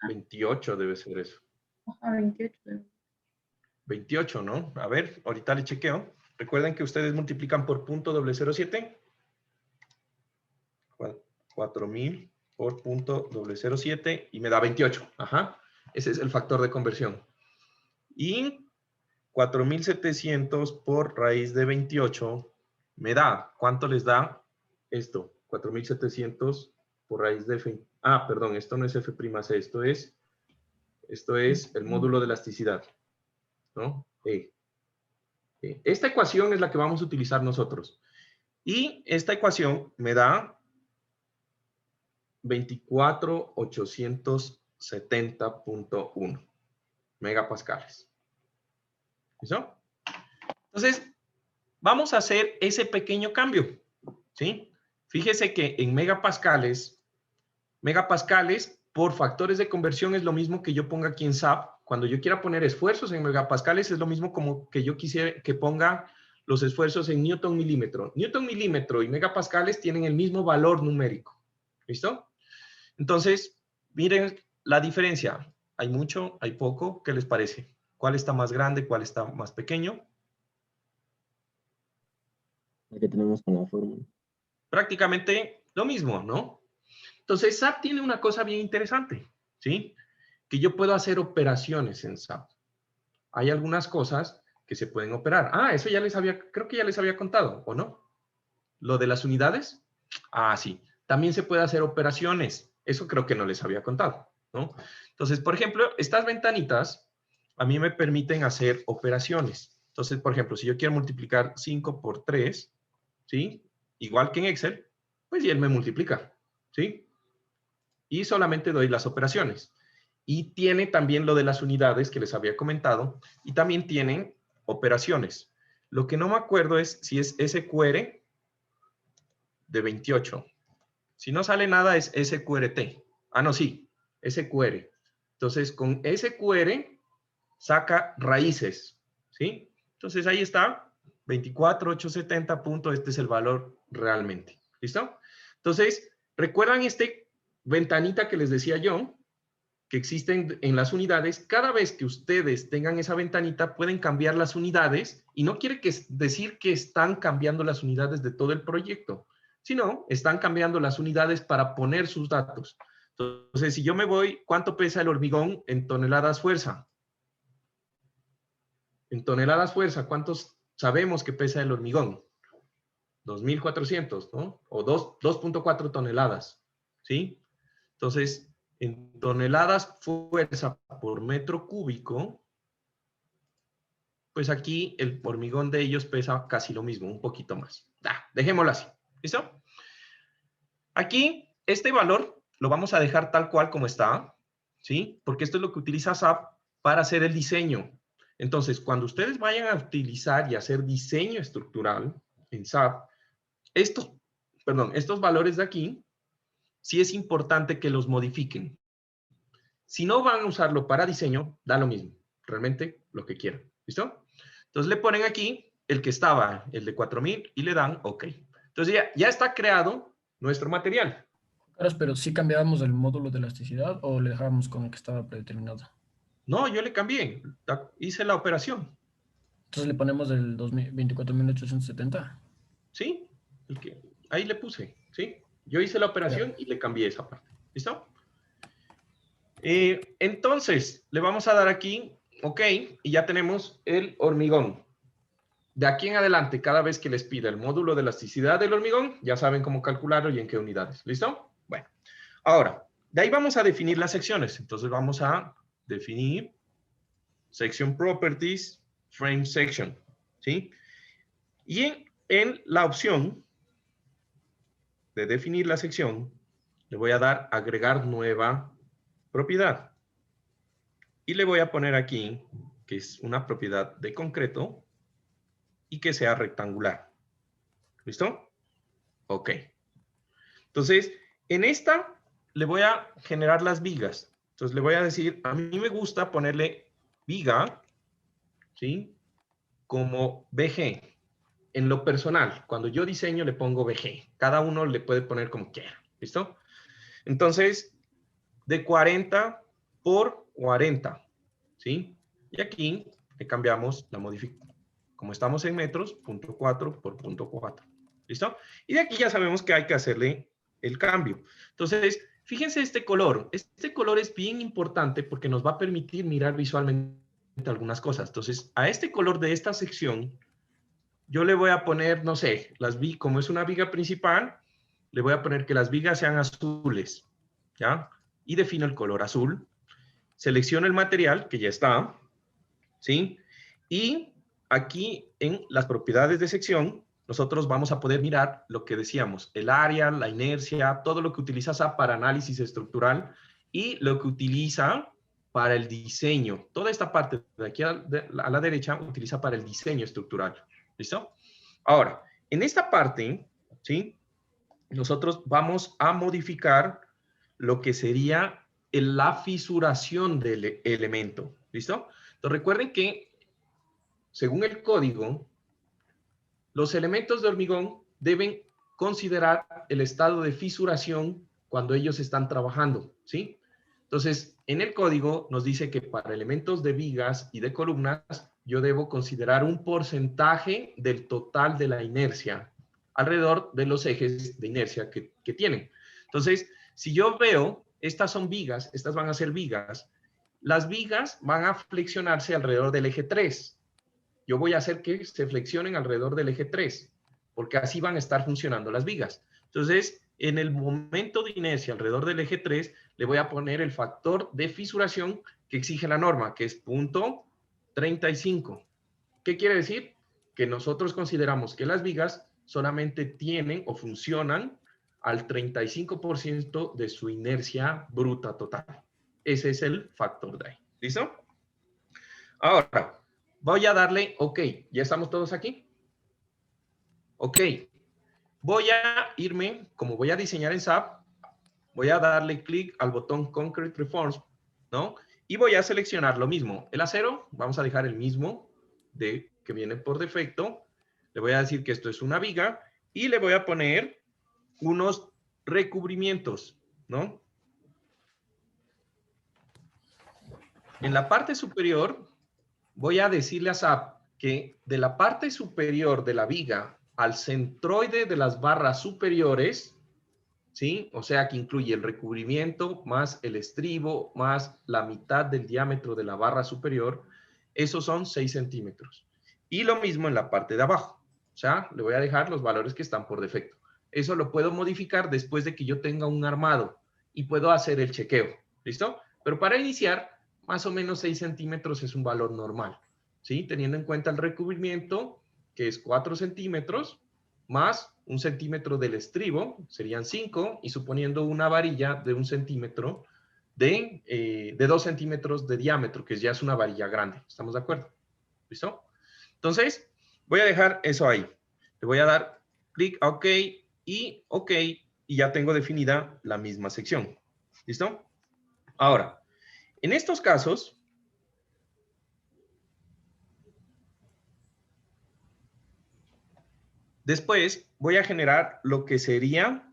28 debe ser eso. Ajá, 28. 28, ¿no? A ver, ahorita le chequeo. Recuerden que ustedes multiplican por .007. 4000 por .007 y me da 28. Ajá. Ese es el factor de conversión. Y 4700 por raíz de 28 me da, ¿cuánto les da esto? 4700 por raíz de... Ah, perdón, esto no es F'C, esto es el módulo de elasticidad, ¿no? Esta ecuación es la que vamos a utilizar nosotros. Y esta ecuación me da 24,870.1 megapascales. ¿Listo? Entonces, vamos a hacer ese pequeño cambio, ¿sí? Fíjese que en megapascales por factores de conversión es lo mismo que yo ponga aquí en SAP. Cuando yo quiera poner esfuerzos en megapascales es lo mismo como que yo quisiera que ponga los esfuerzos en newton milímetro. Newton milímetro y megapascales tienen el mismo valor numérico. ¿Listo? Entonces, miren la diferencia. Hay mucho, hay poco. ¿Qué les parece? ¿Cuál está más grande? ¿Cuál está más pequeño? La que tenemos con la fórmula. Prácticamente lo mismo, ¿no? Entonces, SAP tiene una cosa bien interesante, ¿sí? Que yo puedo hacer operaciones en SAP. Hay algunas cosas que se pueden operar. Ah, eso ya les había, creo que ya les había contado, ¿o no? Lo de las unidades. Ah, sí. También se puede hacer operaciones. Eso creo que no les había contado, ¿no? Entonces, por ejemplo, estas ventanitas a mí me permiten hacer operaciones. Entonces, por ejemplo, si yo quiero multiplicar 5 por 3, ¿sí? Igual que en Excel, pues y él me multiplica, ¿sí? Y solamente doy las operaciones. Y tiene también lo de las unidades que les había comentado, y también tienen operaciones. Lo que no me acuerdo es si es SQR de 28. Si no sale nada es SQRT. Ah, no, sí, SQR. Entonces, con SQR saca raíces, ¿sí? Entonces, ahí está, 24,870 punto, este es el valor realmente. ¿Listo? Entonces, ¿recuerdan este ventanita que les decía yo? Que existen en las unidades. Cada vez que ustedes tengan esa ventanita, pueden cambiar las unidades, y no quiere decir que están cambiando las unidades de todo el proyecto, sino están cambiando las unidades para poner sus datos. Entonces, si yo me voy, ¿cuánto pesa el hormigón en toneladas fuerza? En toneladas fuerza, ¿cuántos sabemos que pesa el hormigón? 2.400, ¿no? O 2.4 toneladas. ¿sí? Entonces, en toneladas fuerza por metro cúbico, pues aquí el hormigón de ellos pesa casi lo mismo, un poquito más. Dejémoslo así, ¿listo? Aquí, este valor lo vamos a dejar tal cual como está, ¿sí? Porque esto es lo que utiliza SAP para hacer el diseño. Entonces, cuando ustedes vayan a utilizar y hacer diseño estructural en SAP, estos valores de aquí, sí es importante que los modifiquen. Si no van a usarlo para diseño, da lo mismo. Realmente lo que quieran. ¿Listo? Entonces le ponen aquí el que estaba, el de 4000, y le dan OK. Entonces ya está creado nuestro material. Carlos, pero ¿sí cambiábamos el módulo de elasticidad o le dejábamos con el que estaba predeterminado? No, yo le cambié. Hice la operación. Entonces le ponemos el 24.870. Sí, ahí le puse. ¿Sí? Yo hice la operación y le cambié esa parte. ¿Listo? Entonces, le vamos a dar aquí OK, y ya tenemos el hormigón. De aquí en adelante, cada vez que les pida el módulo de elasticidad del hormigón, ya saben cómo calcularlo y en qué unidades. ¿Listo? Bueno, ahora, de ahí vamos a definir las secciones. Entonces vamos a definir Section Properties, Frame Section, ¿sí? Y en la opción de definir la sección, le voy a dar agregar nueva propiedad. Y le voy a poner aquí, que es una propiedad de concreto, y que sea rectangular. ¿Listo? OK. Entonces, en esta le voy a generar las vigas. Entonces, le voy a decir, a mí me gusta ponerle viga, ¿sí? Como VG. En lo personal, cuando yo diseño le pongo VG. Cada uno le puede poner como quiera. ¿Listo? Entonces, de 40 por 40, ¿sí? Y aquí le cambiamos la modificación. Como estamos en metros, 0.4 por 0.4. ¿Listo? Y de aquí ya sabemos que hay que hacerle el cambio. Entonces, fíjense este color. Este color es bien importante porque nos va a permitir mirar visualmente algunas cosas. Entonces, a este color de esta sección, yo le voy a poner, no sé, como es una viga principal, le voy a poner que las vigas sean azules, ¿ya? Y defino el color azul. Selecciono el material, que ya está, ¿sí? Y aquí en las propiedades de sección, nosotros vamos a poder mirar lo que decíamos, el área, la inercia, todo lo que utiliza SAP para análisis estructural y lo que utiliza para el diseño. Toda esta parte de aquí a la derecha utiliza para el diseño estructural. ¿Listo? Ahora, en esta parte, ¿sí? Nosotros vamos a modificar lo que sería la fisuración del elemento. ¿Listo? Entonces recuerden que, según el código, los elementos de hormigón deben considerar el estado de fisuración cuando ellos están trabajando, ¿sí? Entonces, en el código nos dice que para elementos de vigas y de columnas, yo debo considerar un porcentaje del total de la inercia alrededor de los ejes de inercia que tienen. Entonces, si yo veo, estas son vigas, estas van a ser vigas, las vigas van a flexionarse alrededor del eje 3. Yo voy a hacer que se flexionen alrededor del eje 3, porque así van a estar funcionando las vigas. Entonces, en el momento de inercia alrededor del eje 3, le voy a poner el factor de fisuración que exige la norma, que es 0.35. ¿Qué quiere decir? Que nosotros consideramos que las vigas solamente tienen o funcionan al 35% de su inercia bruta total. Ese es el factor de ahí. ¿Listo? Ahora, voy a darle OK. ¿Ya estamos todos aquí? OK. Voy a irme, como voy a diseñar en SAP, voy a darle clic al botón Concrete Reforms, ¿no? Y voy a seleccionar lo mismo. El acero, vamos a dejar el mismo que viene por defecto. Le voy a decir que esto es una viga y le voy a poner unos recubrimientos, ¿no? En la parte superior, voy a decirle a SAP que de la parte superior de la viga al centroide de las barras superiores, ¿sí? O sea, que incluye el recubrimiento más el estribo más la mitad del diámetro de la barra superior, esos son 6 centímetros. Y lo mismo en la parte de abajo. O sea, le voy a dejar los valores que están por defecto. Eso lo puedo modificar después de que yo tenga un armado y puedo hacer el chequeo. ¿Listo? Pero para iniciar, más o menos 6 centímetros es un valor normal, ¿sí? Teniendo en cuenta el recubrimiento, que es 4 centímetros, más 1 centímetro del estribo, serían 5, y suponiendo una varilla de 1 centímetro, de 2 centímetros de diámetro, que ya es una varilla grande. ¿Estamos de acuerdo? ¿Listo? Entonces, voy a dejar eso ahí. Le voy a dar clic a OK y OK, y ya tengo definida la misma sección. ¿Listo? Ahora, en estos casos, después voy a generar lo que sería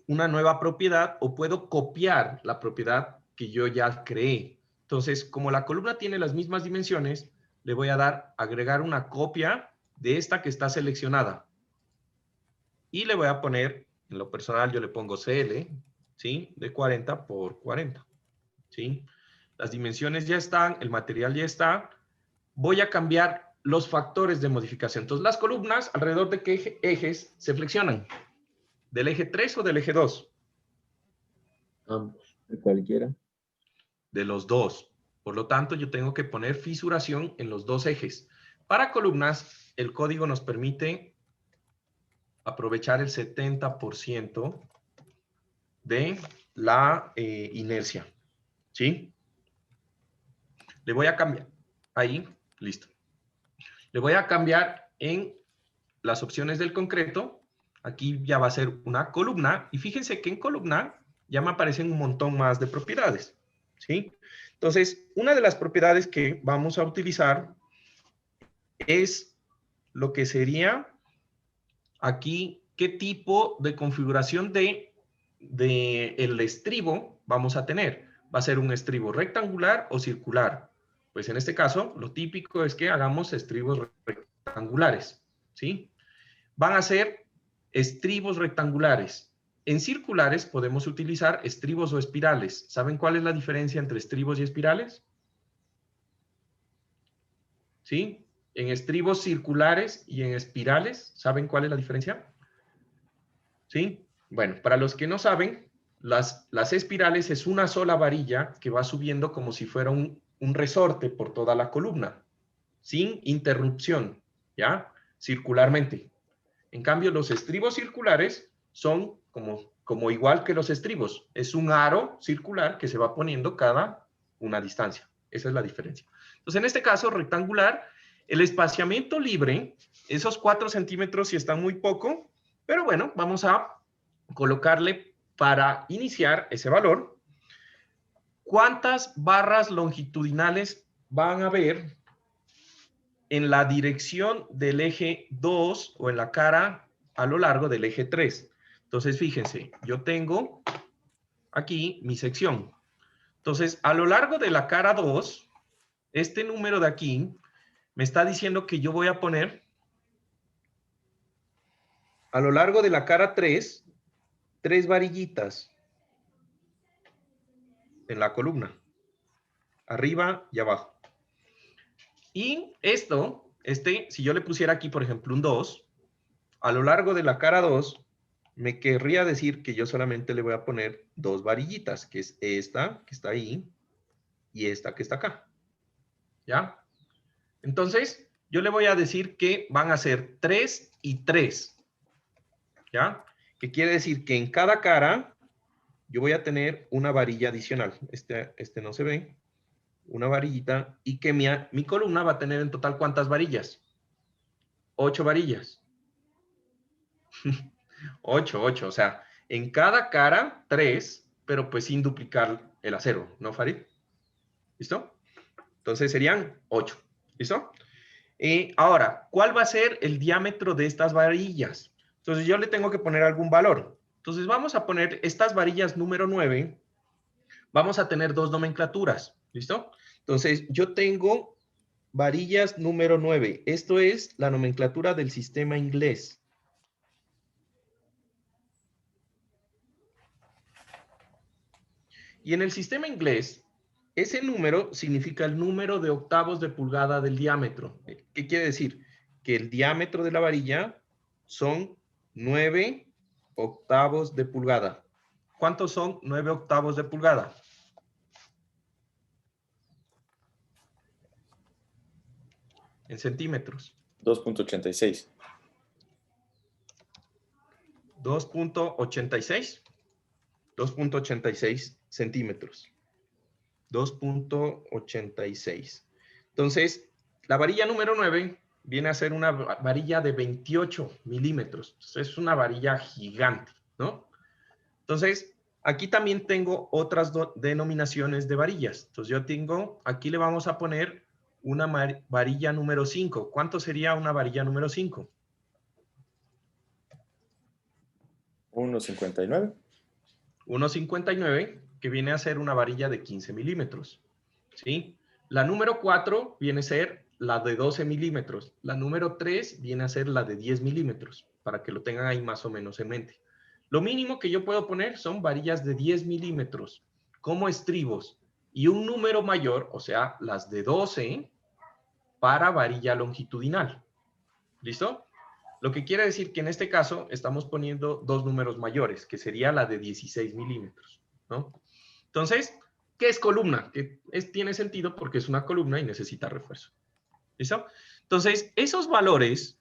una nueva propiedad, o puedo copiar la propiedad que yo ya creé. Entonces, como la columna tiene las mismas dimensiones, le voy a dar agregar una copia de esta que está seleccionada. Y le voy a poner, en lo personal yo le pongo CL, ¿sí? De 40 por 40, ¿sí? Las dimensiones ya están, el material ya está. Voy a cambiar los factores de modificación. Entonces, las columnas, ¿alrededor de qué ejes se flexionan? ¿Del eje 3 o del eje 2? Ambos. De cualquiera. De los dos. Por lo tanto, yo tengo que poner fisuración en los dos ejes. Para columnas, el código nos permite aprovechar el 70% de la inercia. ¿Sí? Le voy a cambiar. Ahí, listo. Le voy a cambiar en las opciones del concreto. Aquí ya va a ser una columna. Y fíjense que en columna ya me aparecen un montón más de propiedades. ¿Sí? Entonces, una de las propiedades que vamos a utilizar es lo que sería aquí, qué tipo de configuración de el estribo vamos a tener. ¿Va a ser un estribo rectangular o circular? Pues en este caso, lo típico es que hagamos estribos rectangulares, ¿sí? Van a ser estribos rectangulares. En circulares podemos utilizar estribos o espirales. ¿Saben cuál es la diferencia entre estribos y espirales? ¿Sí? En estribos circulares y en espirales, ¿saben cuál es la diferencia? ¿Sí? Bueno, para los que no saben, las espirales es una sola varilla que va subiendo como si fuera un resorte por toda la columna, sin interrupción, ¿ya? Circularmente. En cambio, los estribos circulares son como igual que los estribos. Es un aro circular que se va poniendo cada una distancia. Esa es la diferencia. Entonces, en este caso, rectangular, el espaciamiento libre, esos 4 centímetros sí están muy poco, pero bueno, vamos a colocarle para iniciar ese valor. ¿Cuántas barras longitudinales van a haber en la dirección del eje 2 o en la cara a lo largo del eje 3? Entonces, fíjense, yo tengo aquí mi sección. Entonces, a lo largo de la cara 2, este número de aquí me está diciendo que yo voy a poner a lo largo de la cara 3, 3 varillitas en la columna, arriba y abajo. Y esto, si yo le pusiera aquí, por ejemplo, un 2, a lo largo de la cara 2, me querría decir que yo solamente le voy a poner 2 varillitas, que es esta que está ahí y esta que está acá. ¿Ya? Entonces, yo le voy a decir que van a ser 3 y 3. ¿Ya? Que quiere decir que en cada cara yo voy a tener una varilla adicional. Este no se ve. Una varillita. Y que mi columna va a tener en total, ¿cuántas varillas? 8 varillas. 8. O sea, en cada cara 3, pero pues sin duplicar el acero, ¿no, Farid? ¿Listo? Entonces serían 8. ¿Listo? Ahora, ¿cuál va a ser el diámetro de estas varillas? Entonces yo le tengo que poner algún valor. Entonces vamos a poner estas varillas número 9. Vamos a tener 2 nomenclaturas. ¿Listo? Entonces yo tengo varillas número 9. Esto es la nomenclatura del sistema inglés. Y en el sistema inglés, ese número significa el número de octavos de pulgada del diámetro. ¿Qué quiere decir? Que el diámetro de la varilla son 9 octavos de pulgada. ¿Cuántos son 9 octavos de pulgada? En centímetros. 2.86. 2.86. 2.86 centímetros. 2.86. Entonces, la varilla número 9 viene a ser una varilla de 28 milímetros. Entonces, es una varilla gigante, ¿no? Entonces, aquí también tengo otras denominaciones de varillas. Entonces, yo tengo, aquí le vamos a poner una varilla número 5. ¿Cuánto sería una varilla número 5? 1.59. 1.59, que viene a ser una varilla de 15 milímetros. ¿Sí? La número 4 viene a ser la de 12 milímetros. La número 3 viene a ser la de 10 milímetros, para que lo tengan ahí más o menos en mente. Lo mínimo que yo puedo poner son varillas de 10 milímetros como estribos y un número mayor, o sea, las de 12 para varilla longitudinal. ¿Listo? Lo que quiere decir que en este caso estamos poniendo dos números mayores, que sería la de 16 milímetros, ¿no? Entonces, ¿qué es columna? Tiene sentido porque es una columna y necesita refuerzo. ¿Listo? Entonces, esos valores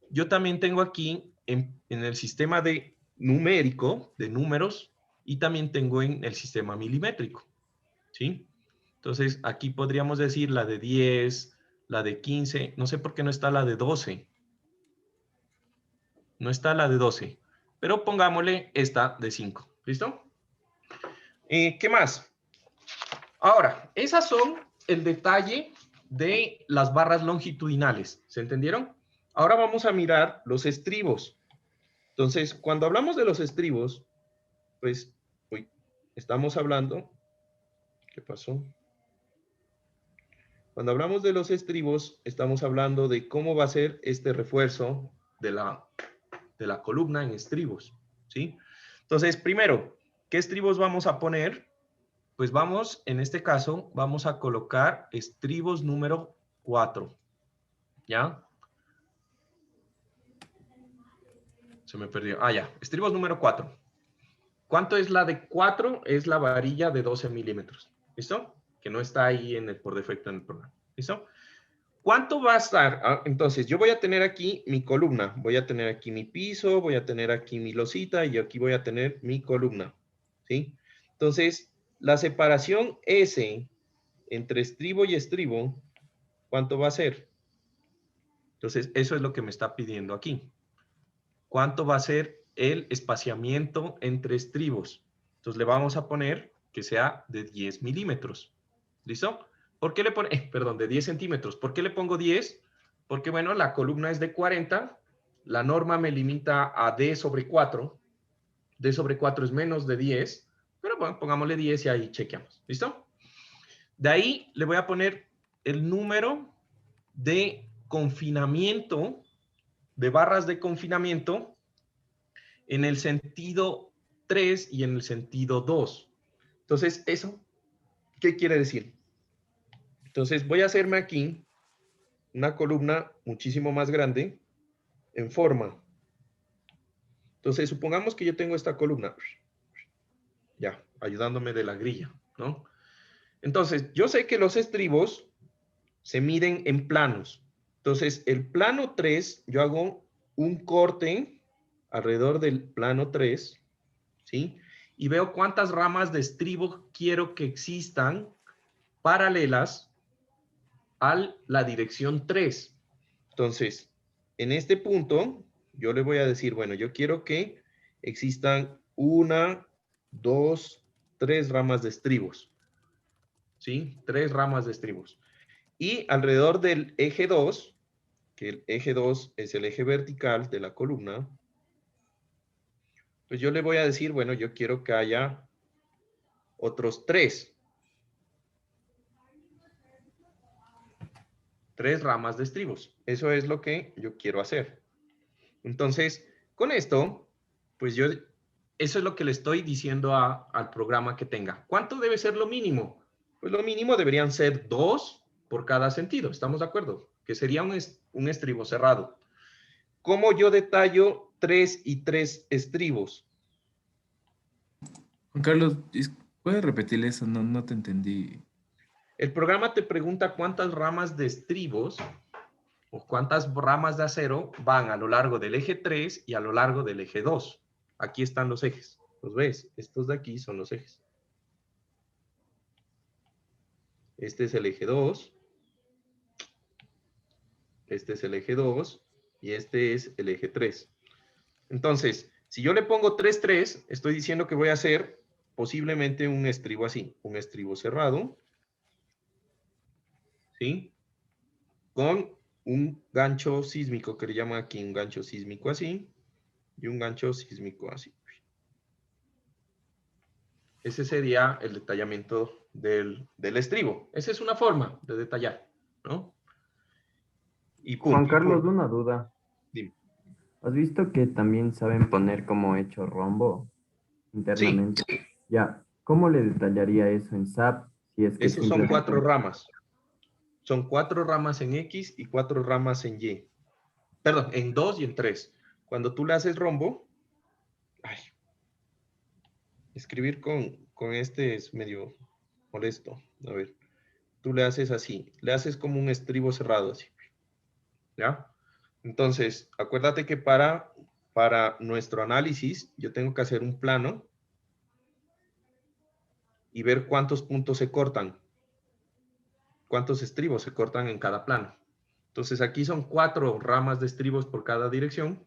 yo también tengo aquí en el sistema de numérico, de números, y también tengo en el sistema milimétrico, ¿sí? Entonces, aquí podríamos decir la de 10, la de 15, no sé por qué no está la de 12. No está la de 12, pero pongámosle esta de 5. ¿Listo? ¿Qué más? Ahora, esas son el detalle de las barras longitudinales. ¿Se entendieron? Ahora vamos a mirar los estribos. Entonces, cuando hablamos de los estribos, pues, estamos hablando... ¿Qué pasó? Cuando hablamos de los estribos, estamos hablando de cómo va a ser este refuerzo de la columna en estribos, ¿sí? Entonces, primero, ¿qué estribos vamos a poner? Pues vamos, en este caso, vamos a colocar estribos número 4, ¿ya? Se me perdió. Ah, ya, estribos número 4. ¿Cuánto es la de 4? Es la varilla de 12 milímetros, ¿listo? Que no está ahí por defecto en el programa, ¿listo? ¿Cuánto va a estar? Entonces, yo voy a tener aquí mi columna, voy a tener aquí mi piso, voy a tener aquí mi losita y aquí voy a tener mi columna, ¿sí? Entonces, la separación S entre estribo y estribo, ¿cuánto va a ser? Entonces, eso es lo que me está pidiendo aquí. ¿Cuánto va a ser el espaciamiento entre estribos? Entonces, le vamos a poner que sea de 10 milímetros, ¿listo? ¿Por qué le pone, perdón, de 10 centímetros? ¿Por qué le pongo 10? Porque, bueno, la columna es de 40, la norma me limita a D sobre 4, D sobre 4 es menos de 10, pero bueno, pongámosle 10 y ahí chequeamos, ¿listo? De ahí le voy a poner el número de confinamiento, de barras de confinamiento, en el sentido 3 y en el sentido 2. Entonces, ¿eso qué quiere decir? Entonces voy a hacerme aquí una columna muchísimo más grande en forma. Entonces supongamos que yo tengo esta columna, ya, ayudándome de la grilla, ¿no? Entonces yo sé que los estribos se miden en planos. Entonces el plano 3, yo hago un corte alrededor del plano 3, ¿sí? Y veo cuántas ramas de estribo quiero que existan paralelas a la dirección 3. Entonces, en este punto, yo le voy a decir, bueno, yo quiero que existan 1, 2, 3 ramas de estribos. ¿Sí? 3 ramas de estribos. Y alrededor del eje 2, que el eje 2 es el eje vertical de la columna, pues yo le voy a decir, bueno, yo quiero que haya otros 3. 3 ramas de estribos. Eso es lo que yo quiero hacer. Entonces, con esto, pues eso es lo que le estoy diciendo al programa que tenga. ¿Cuánto debe ser lo mínimo? Pues lo mínimo deberían ser 2 por cada sentido. ¿Estamos de acuerdo? Que sería un estribo cerrado. ¿Cómo yo detallo 3 y 3 estribos. Juan Carlos, ¿puedes repetir eso? No te entendí. El programa te pregunta cuántas ramas de estribos o cuántas ramas de acero van a lo largo del eje 3 y a lo largo del eje 2. Aquí están los ejes. ¿Los ves? Estos de aquí son los ejes. Este es el eje 2. Este es el eje 2. Y este es el eje 3. Entonces, si yo le pongo 3, 3, estoy diciendo que voy a hacer posiblemente un estribo así. Un estribo cerrado. ¿Sí? Con un gancho sísmico, que le llaman aquí un gancho sísmico así. Y un gancho sísmico así. Ese sería el detallamiento del estribo. Esa es una forma de detallar, ¿no? Y punto. Juan Carlos, una duda. Dime. ¿Has visto que también saben poner como hecho rombo internamente? Sí. Ya, ¿cómo le detallaría eso en SAP? Si es que Esos son simplemente... 4 ramas. Son 4 ramas en X y 4 ramas en Y. Perdón, en 2 y en 3. Cuando tú le haces rombo, ay, escribir con este es medio molesto. A ver, tú le haces así, le haces como un estribo cerrado así. ¿Ya? Entonces, acuérdate que para nuestro análisis, yo tengo que hacer un plano y ver cuántos puntos se cortan, cuántos estribos se cortan en cada plano. Entonces, aquí son 4 ramas de estribos por cada dirección.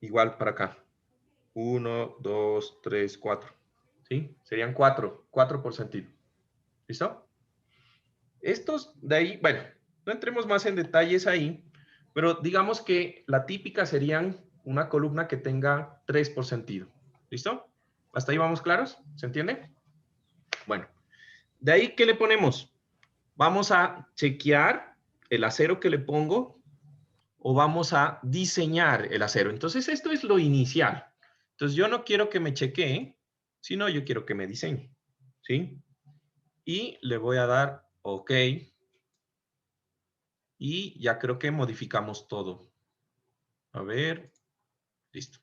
Igual para acá. 1, 2, 3, 4. ¿Sí? Serían 4 por sentido. ¿Listo? Estos de ahí, bueno, no entremos más en detalles ahí, pero digamos que la típica serían una columna que tenga 3 por sentido. ¿Listo? ¿Hasta ahí vamos claros? ¿Se entiende? Bueno, de ahí, ¿qué le ponemos? Vamos a chequear el acero que le pongo o vamos a diseñar el acero. Entonces, esto es lo inicial. Entonces, yo no quiero que me chequee, sino yo quiero que me diseñe. ¿Sí? Y le voy a dar OK. Y ya creo que modificamos todo. A ver, listo.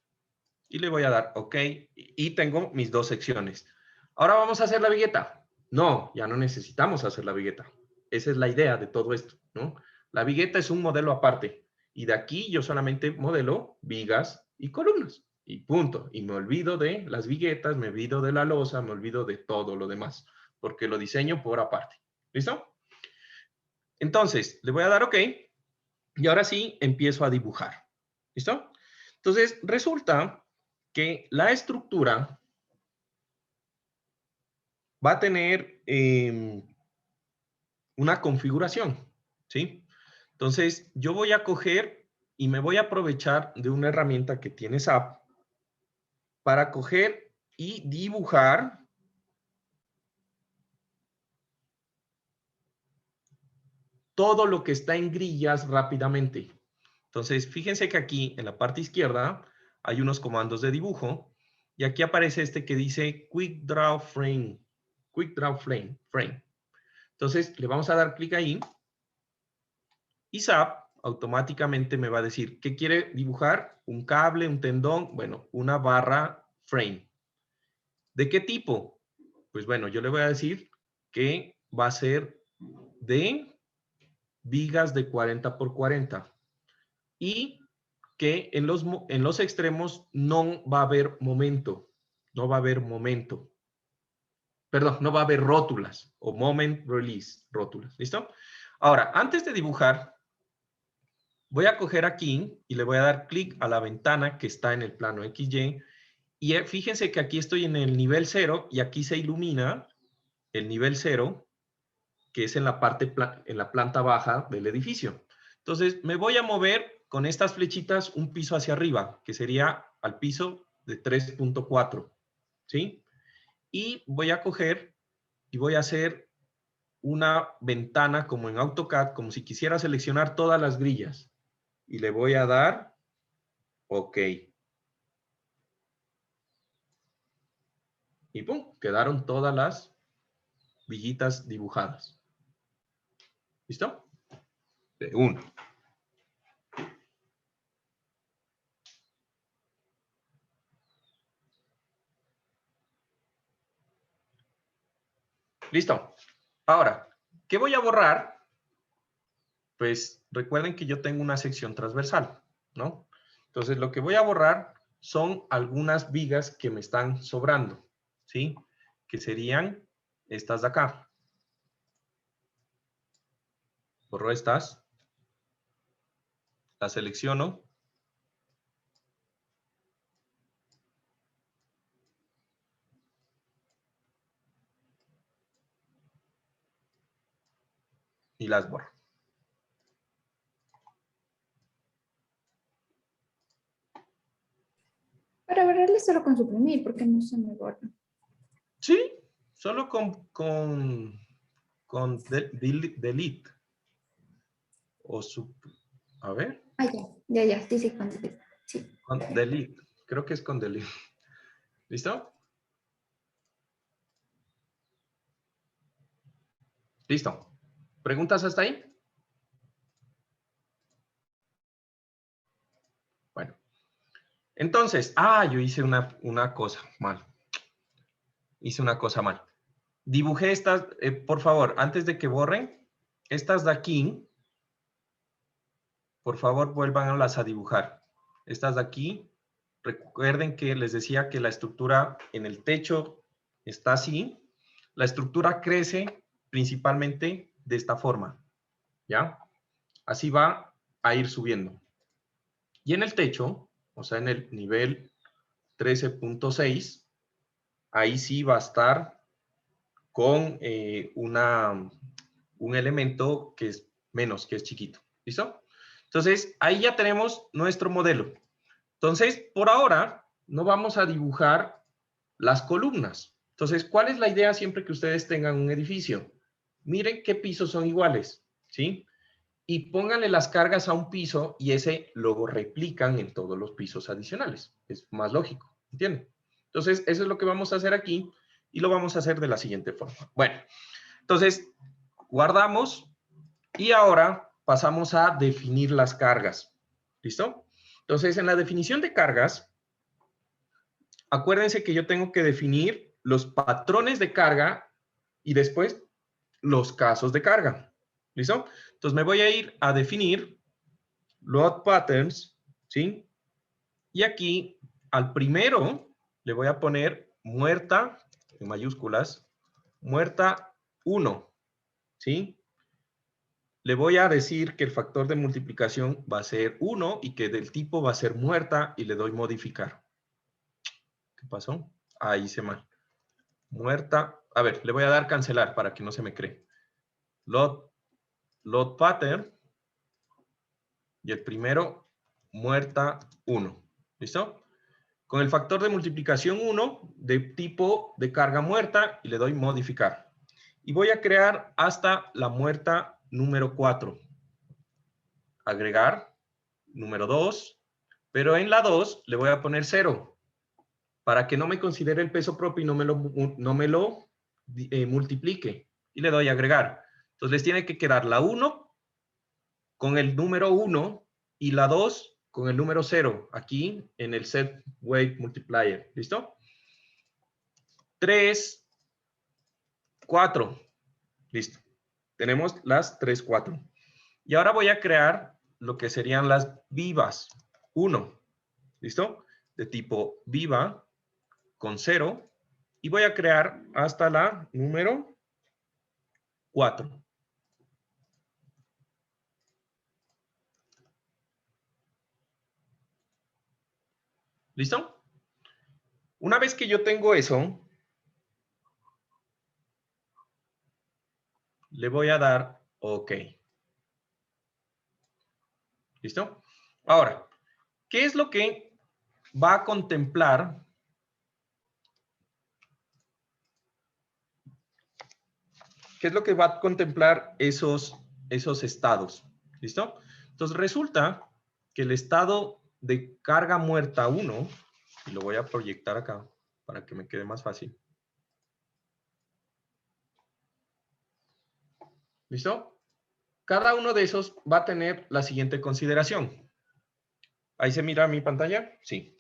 Y le voy a dar OK. Y tengo mis 2 secciones. Ahora vamos a hacer la vigueta. No, ya no necesitamos hacer la vigueta. Esa es la idea de todo esto, ¿no? La vigueta es un modelo aparte. Y de aquí yo solamente modelo vigas y columnas. Y punto. Y me olvido de las viguetas, me olvido de la losa, me olvido de todo lo demás. Porque lo diseño por aparte. ¿Listo? Entonces, le voy a dar OK. Y ahora sí, empiezo a dibujar. ¿Listo? Entonces, resulta que la estructura va a tener una configuración, ¿sí? Entonces, yo voy a coger y me voy a aprovechar de una herramienta que tiene SAP para coger y dibujar todo lo que está en grillas rápidamente. Entonces, fíjense que aquí en la parte izquierda hay unos comandos de dibujo y aquí aparece este que dice Quick Draw Frame. Quick Draw Frame. Entonces, le vamos a dar clic ahí y SAP automáticamente me va a decir ¿qué quiere dibujar? Un cable, un tendón, bueno, una barra frame. ¿De qué tipo? Pues bueno, yo le voy a decir que va a ser de vigas de 40 por 40 y que en los extremos no va a haber momento. No va a haber momento. Perdón, no va a haber rótulas o moment release, rótulas. ¿Listo? Ahora, antes de dibujar, voy a coger aquí y le voy a dar clic a la ventana que está en el plano XY. Y fíjense que aquí estoy en el nivel 0 y aquí se ilumina el nivel 0, que es en la parte, en la planta baja del edificio. Entonces, me voy a mover con estas flechitas un piso hacia arriba, que sería al piso de 3.4, ¿sí? Y voy a coger y voy a hacer una ventana como en AutoCAD, como si quisiera seleccionar todas las grillas. Y le voy a dar OK. Y ¡pum! Quedaron todas las viguitas dibujadas. ¿Listo? De uno. Listo. Ahora, ¿qué voy a borrar? Pues recuerden que yo tengo una sección transversal, ¿no? Entonces, lo que voy a borrar son algunas vigas que me están sobrando, ¿sí? Que serían estas de acá. Borro estas. Las selecciono. Y las borro. Para borrarle solo con suprimir, porque no se me borra. Sí, solo con delete. O a ver, Ah, ya, sí, sí, sí. con delete. Creo que es con delete. ¿Listo? Listo. ¿Preguntas hasta ahí? Bueno. Entonces, yo hice una cosa mal. Hice una cosa mal. Dibujé estas, por favor, antes de que borren, estas de aquí, por favor, vuélvanlas a dibujar. Estas de aquí, recuerden que les decía que la estructura en el techo está así. La estructura crece principalmente de esta forma, ¿ya? Así va a ir subiendo. Y en el techo, o sea, en el nivel 13.6, ahí sí va a estar con un elemento que es menos, que es chiquito. ¿Listo? Entonces, ahí ya tenemos nuestro modelo. Entonces, por ahora, no vamos a dibujar las columnas. Entonces, ¿cuál es la idea siempre que ustedes tengan un edificio? Miren qué pisos son iguales, ¿sí? Y pónganle las cargas a un piso y ese lo replican en todos los pisos adicionales. Es más lógico, ¿entienden? Entonces, eso es lo que vamos a hacer aquí y lo vamos a hacer de la siguiente forma. Bueno, entonces, guardamos y ahora pasamos a definir las cargas. ¿Listo? Entonces, en la definición de cargas, acuérdense que yo tengo que definir los patrones de carga y después los casos de carga. ¿Listo? Entonces, me voy a ir a definir load patterns, ¿sí? Y aquí, al primero, le voy a poner muerta, en mayúsculas, muerta 1, ¿sí? Le voy a decir que el factor de multiplicación va a ser 1 y que del tipo va a ser muerta y le doy modificar. ¿Qué pasó? Ahí hice mal. Muerta. A ver, le voy a dar cancelar para que no se me cree. Load pattern. Y el primero, muerta 1. ¿Listo? Con el factor de multiplicación 1 de tipo de carga muerta y le doy modificar. Y voy a crear hasta la muerta número 4. Agregar, número 2, pero en la 2 le voy a poner 0 para que no me considere el peso propio y no me lo multiplique. Y le doy a agregar. Entonces les tiene que quedar la 1 con el número 1 y la 2 con el número 0 aquí en el set weight multiplier. ¿Listo? 3, 4. Listo. Tenemos las 3, 4. Y ahora voy a crear lo que serían las vivas. 1. ¿Listo? De tipo viva con 0. Y voy a crear hasta la número 4. ¿Listo? Una vez que yo tengo eso, le voy a dar OK. ¿Listo? Ahora, ¿qué es lo que va a contemplar? ¿Qué es lo que va a contemplar esos estados? ¿Listo? Entonces resulta que el estado de carga muerta 1, y lo voy a proyectar acá para que me quede más fácil. ¿Listo? Cada uno de esos va a tener la siguiente consideración. ¿Ahí se mira mi pantalla? Sí.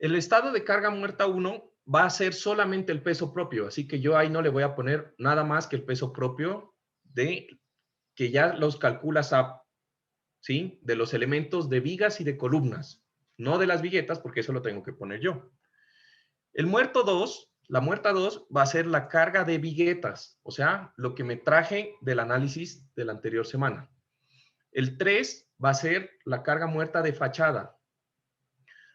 El estado de carga muerta 1 va a ser solamente el peso propio, así que yo ahí no le voy a poner nada más que el peso propio de que ya los calcula SAP, ¿sí? De los elementos de vigas y de columnas, no de las viguetas, porque eso lo tengo que poner yo. El muerto 2, la muerta 2 va a ser la carga de viguetas, o sea, lo que me traje del análisis de la anterior semana. El 3 va a ser la carga muerta de fachada.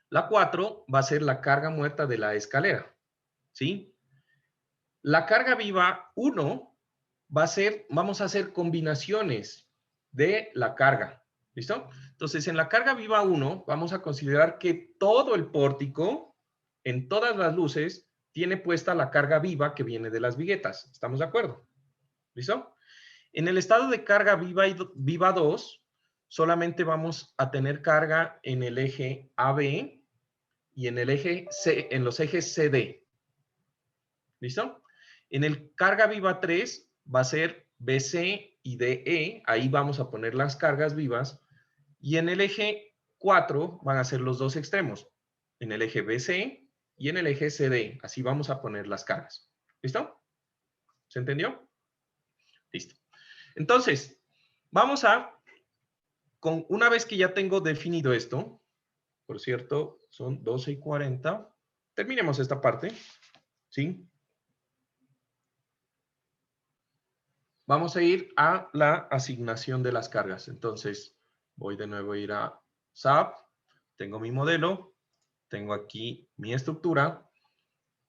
La 4 va a ser la carga muerta de la escalera, ¿sí? La carga viva 1 va a ser, vamos a hacer combinaciones de la carga, ¿listo? Entonces, en la carga viva 1 vamos a considerar que todo el pórtico, en todas las luces, tiene puesta la carga viva que viene de las viguetas. ¿Estamos de acuerdo? ¿Listo? En el estado de carga viva 2, solamente vamos a tener carga en el eje AB y en el eje C, en los ejes CD. ¿Listo? En el carga viva 3 va a ser BC y DE, ahí vamos a poner las cargas vivas, y en el eje 4 van a ser los dos extremos, en el eje BC y en el eje CD, así vamos a poner las cargas. ¿Listo? ¿Se entendió? Listo. Entonces, vamos a, una vez que ya tengo definido esto, por cierto, son 12:40, terminemos esta parte, ¿sí? Vamos a ir a la asignación de las cargas. Entonces, voy de nuevo a ir a SAP, tengo mi modelo, tengo aquí mi estructura,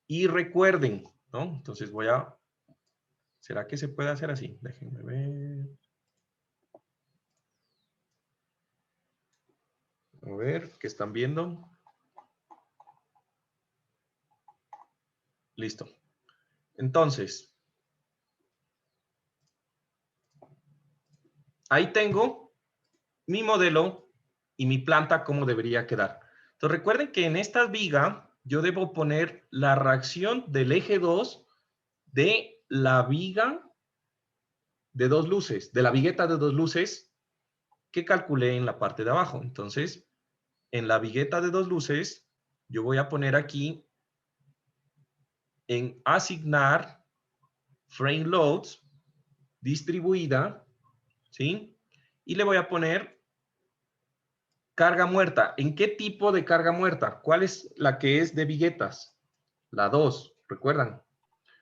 y recuerden, ¿no? Entonces voy a, ¿será que se puede hacer así? Déjenme ver. A ver, ¿qué están viendo? Listo. Entonces, ahí tengo mi modelo y mi planta cómo debería quedar. Entonces recuerden que en esta viga yo debo poner la reacción del eje 2 de la viga de dos luces, de la vigueta de dos luces que calculé en la parte de abajo. Entonces, en la vigueta de dos luces, yo voy a poner aquí en asignar frame loads distribuida, ¿sí? Y le voy a poner carga muerta. ¿En qué tipo de carga muerta? ¿Cuál es la que es de viguetas? La 2, ¿recuerdan?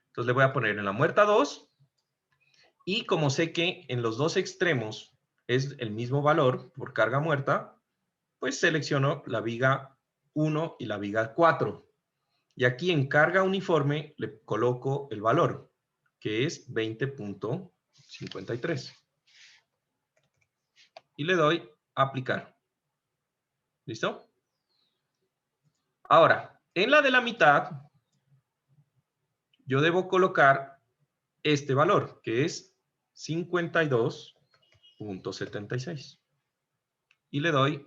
Entonces le voy a poner en la muerta 2 y como sé que en los dos extremos es el mismo valor por carga muerta, pues selecciono la viga 1 y la viga 4. Y aquí en carga uniforme le coloco el valor, que es 20.53. Y le doy a aplicar. ¿Listo? Ahora, en la de la mitad, yo debo colocar este valor, que es 52.76. Y le doy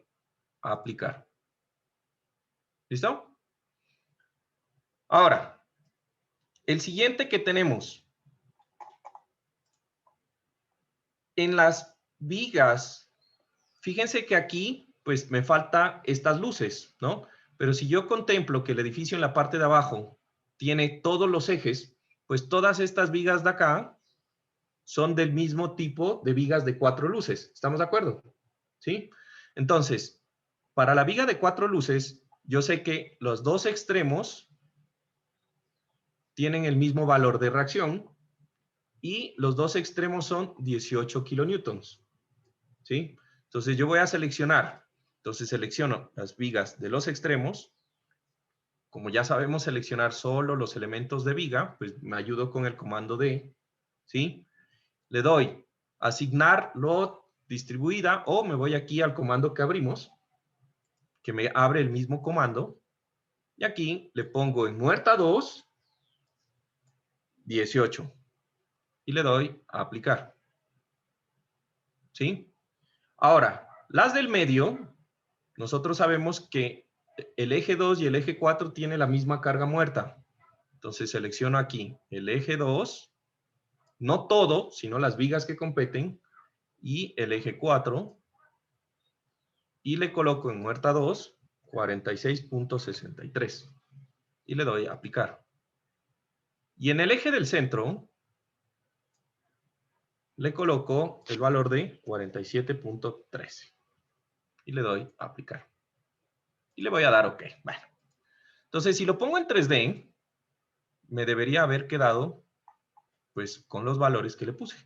a aplicar. ¿Listo? Ahora, el siguiente que tenemos. En las vigas, fíjense que aquí, pues me falta estas luces, ¿no? Pero si yo contemplo que el edificio en la parte de abajo tiene todos los ejes, pues todas estas vigas de acá son del mismo tipo de vigas de 4 luces. ¿Estamos de acuerdo? ¿Sí? Entonces, para la viga de 4 luces, yo sé que los dos extremos tienen el mismo valor de reacción y los dos extremos son 18 kilonewtons. ¿Sí? Entonces yo voy a seleccionar. Entonces selecciono las vigas de los extremos. Como ya sabemos seleccionar solo los elementos de viga, pues me ayudo con el comando D. ¿Sí? Le doy asignar load distribuida o me voy aquí al comando que abrimos, que me abre el mismo comando. Y aquí le pongo en muerta 2, 18. Y le doy a aplicar. ¿Sí? Ahora, las del medio, nosotros sabemos que el eje 2 y el eje 4 tienen la misma carga muerta. Entonces selecciono aquí el eje 2, no todo, sino las vigas que competen, y el eje 4, y le coloco en muerta 2, 46.63. y le doy a aplicar. Y en el eje del centro, le coloco el valor de 47.13 y le doy a aplicar. Y le voy a dar OK. Bueno, entonces si lo pongo en 3D, me debería haber quedado pues con los valores que le puse,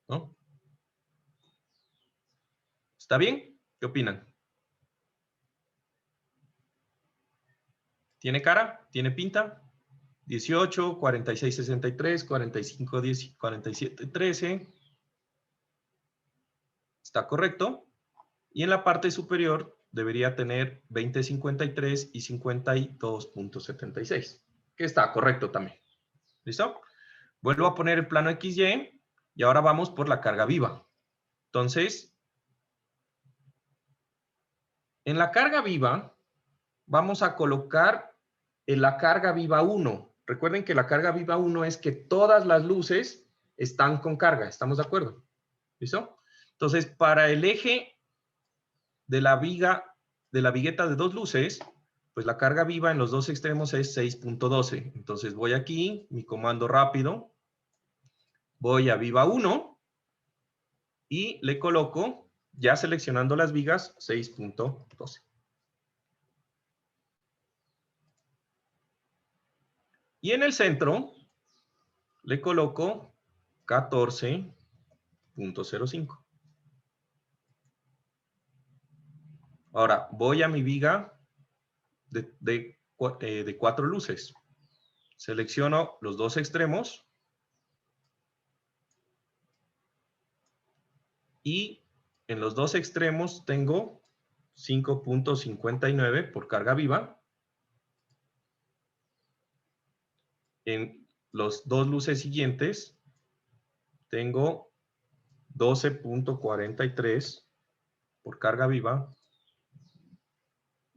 ¿no? ¿Está bien? ¿Qué opinan? ¿Tiene cara? ¿Tiene pinta? 18, 46, 63, 45, 10, 47, 13. Está correcto. Y en la parte superior debería tener 20, 53 y 52.76, que está correcto también. ¿Listo? Vuelvo a poner el plano XY y ahora vamos por la carga viva. Entonces, en la carga viva vamos a colocar en la carga viva 1. Recuerden que la carga viva 1 es que todas las luces están con carga. ¿Estamos de acuerdo? ¿Listo? Entonces, para el eje de la viga, de la vigueta de dos luces, pues la carga viva en los dos extremos es 6.12. Entonces voy aquí, mi comando rápido, voy a viva 1 y le coloco, ya seleccionando las vigas, 6.12. Y en el centro le coloco 14.05. Ahora voy a mi viga de 4 luces. Selecciono los dos extremos y en los dos extremos tengo 5.59 por carga viva. En los dos luces siguientes tengo 12.43 por carga viva.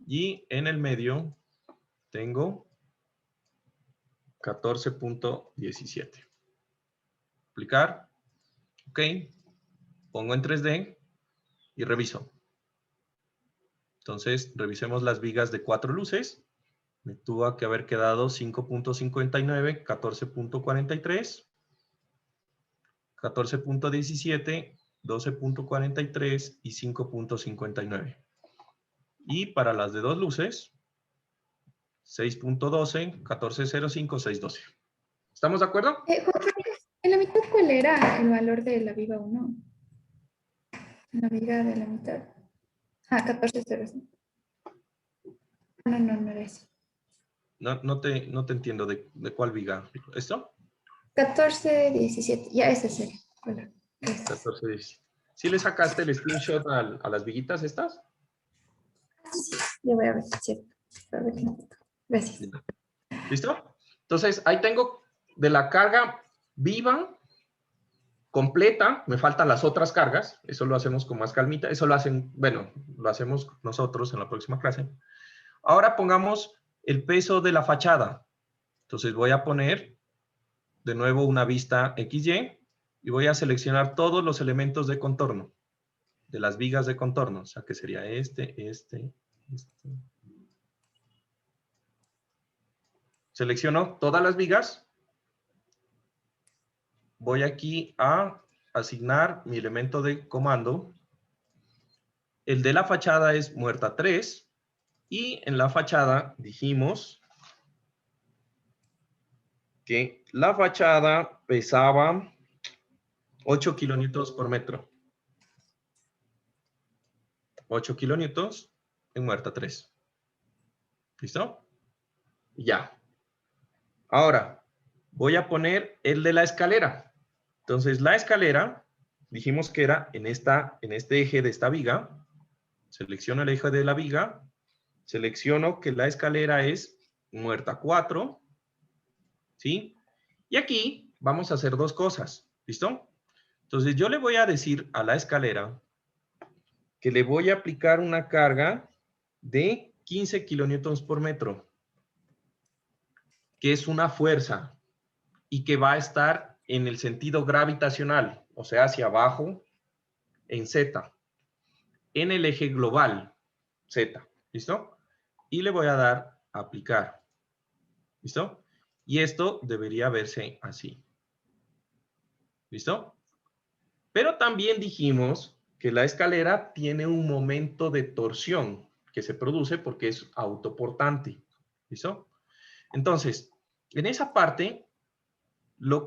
Y en el medio tengo 14.17. Aplicar. OK. Pongo en 3D y reviso. Entonces, revisemos las vigas de 4 luces. Me tuvo que haber quedado 5.59, 14.43, 14.17, 12.43 y 5.59. Y para las de dos luces, 6.12, 14.05, 6.12. ¿Estamos de acuerdo? Juan Carlos, en la mitad, ¿cuál era el valor de la viva 1? La viga de la mitad. 14.05. No era eso. No te entiendo de cuál viga. ¿Esto? 14.17. Ya, ese es el valor. 14.17. ¿Sí le sacaste el screenshot a las viguitas estas? Sí, ya voy a ver, cierto. Gracias. ¿Listo? Entonces, ahí tengo de la carga viva completa, me faltan las otras cargas, eso lo hacemos con más calmita, eso lo hacen, bueno, lo hacemos nosotros en la próxima clase. Ahora pongamos el peso de la fachada. Entonces voy a poner de nuevo una vista XY y voy a seleccionar todos los elementos de contorno, de las vigas de contorno, o sea que sería este. Selecciono todas las vigas. Voy aquí a asignar mi elemento de comando. El de la fachada es muerta 3. Y en la fachada dijimos que la fachada pesaba 8 kilonewtons por metro. 8 kilonewtons en muerta 3. ¿Listo? Ya. Ahora, voy a poner el de la escalera. Entonces, la escalera, dijimos que era en este eje de esta viga. Selecciono el eje de la viga. Selecciono que la escalera es muerta 4. ¿Sí? Y aquí vamos a hacer dos cosas. ¿Listo? Entonces, yo le voy a decir a la escalera que le voy a aplicar una carga de 15 kilonewtons por metro, que es una fuerza y que va a estar en el sentido gravitacional, o sea, hacia abajo en Z, en el eje global Z. ¿Listo? Y le voy a dar a aplicar. ¿Listo? Y esto debería verse así. ¿Listo? Pero también dijimos que la escalera tiene un momento de torsión que se produce porque es autoportante. ¿Listo? Entonces, en esa parte,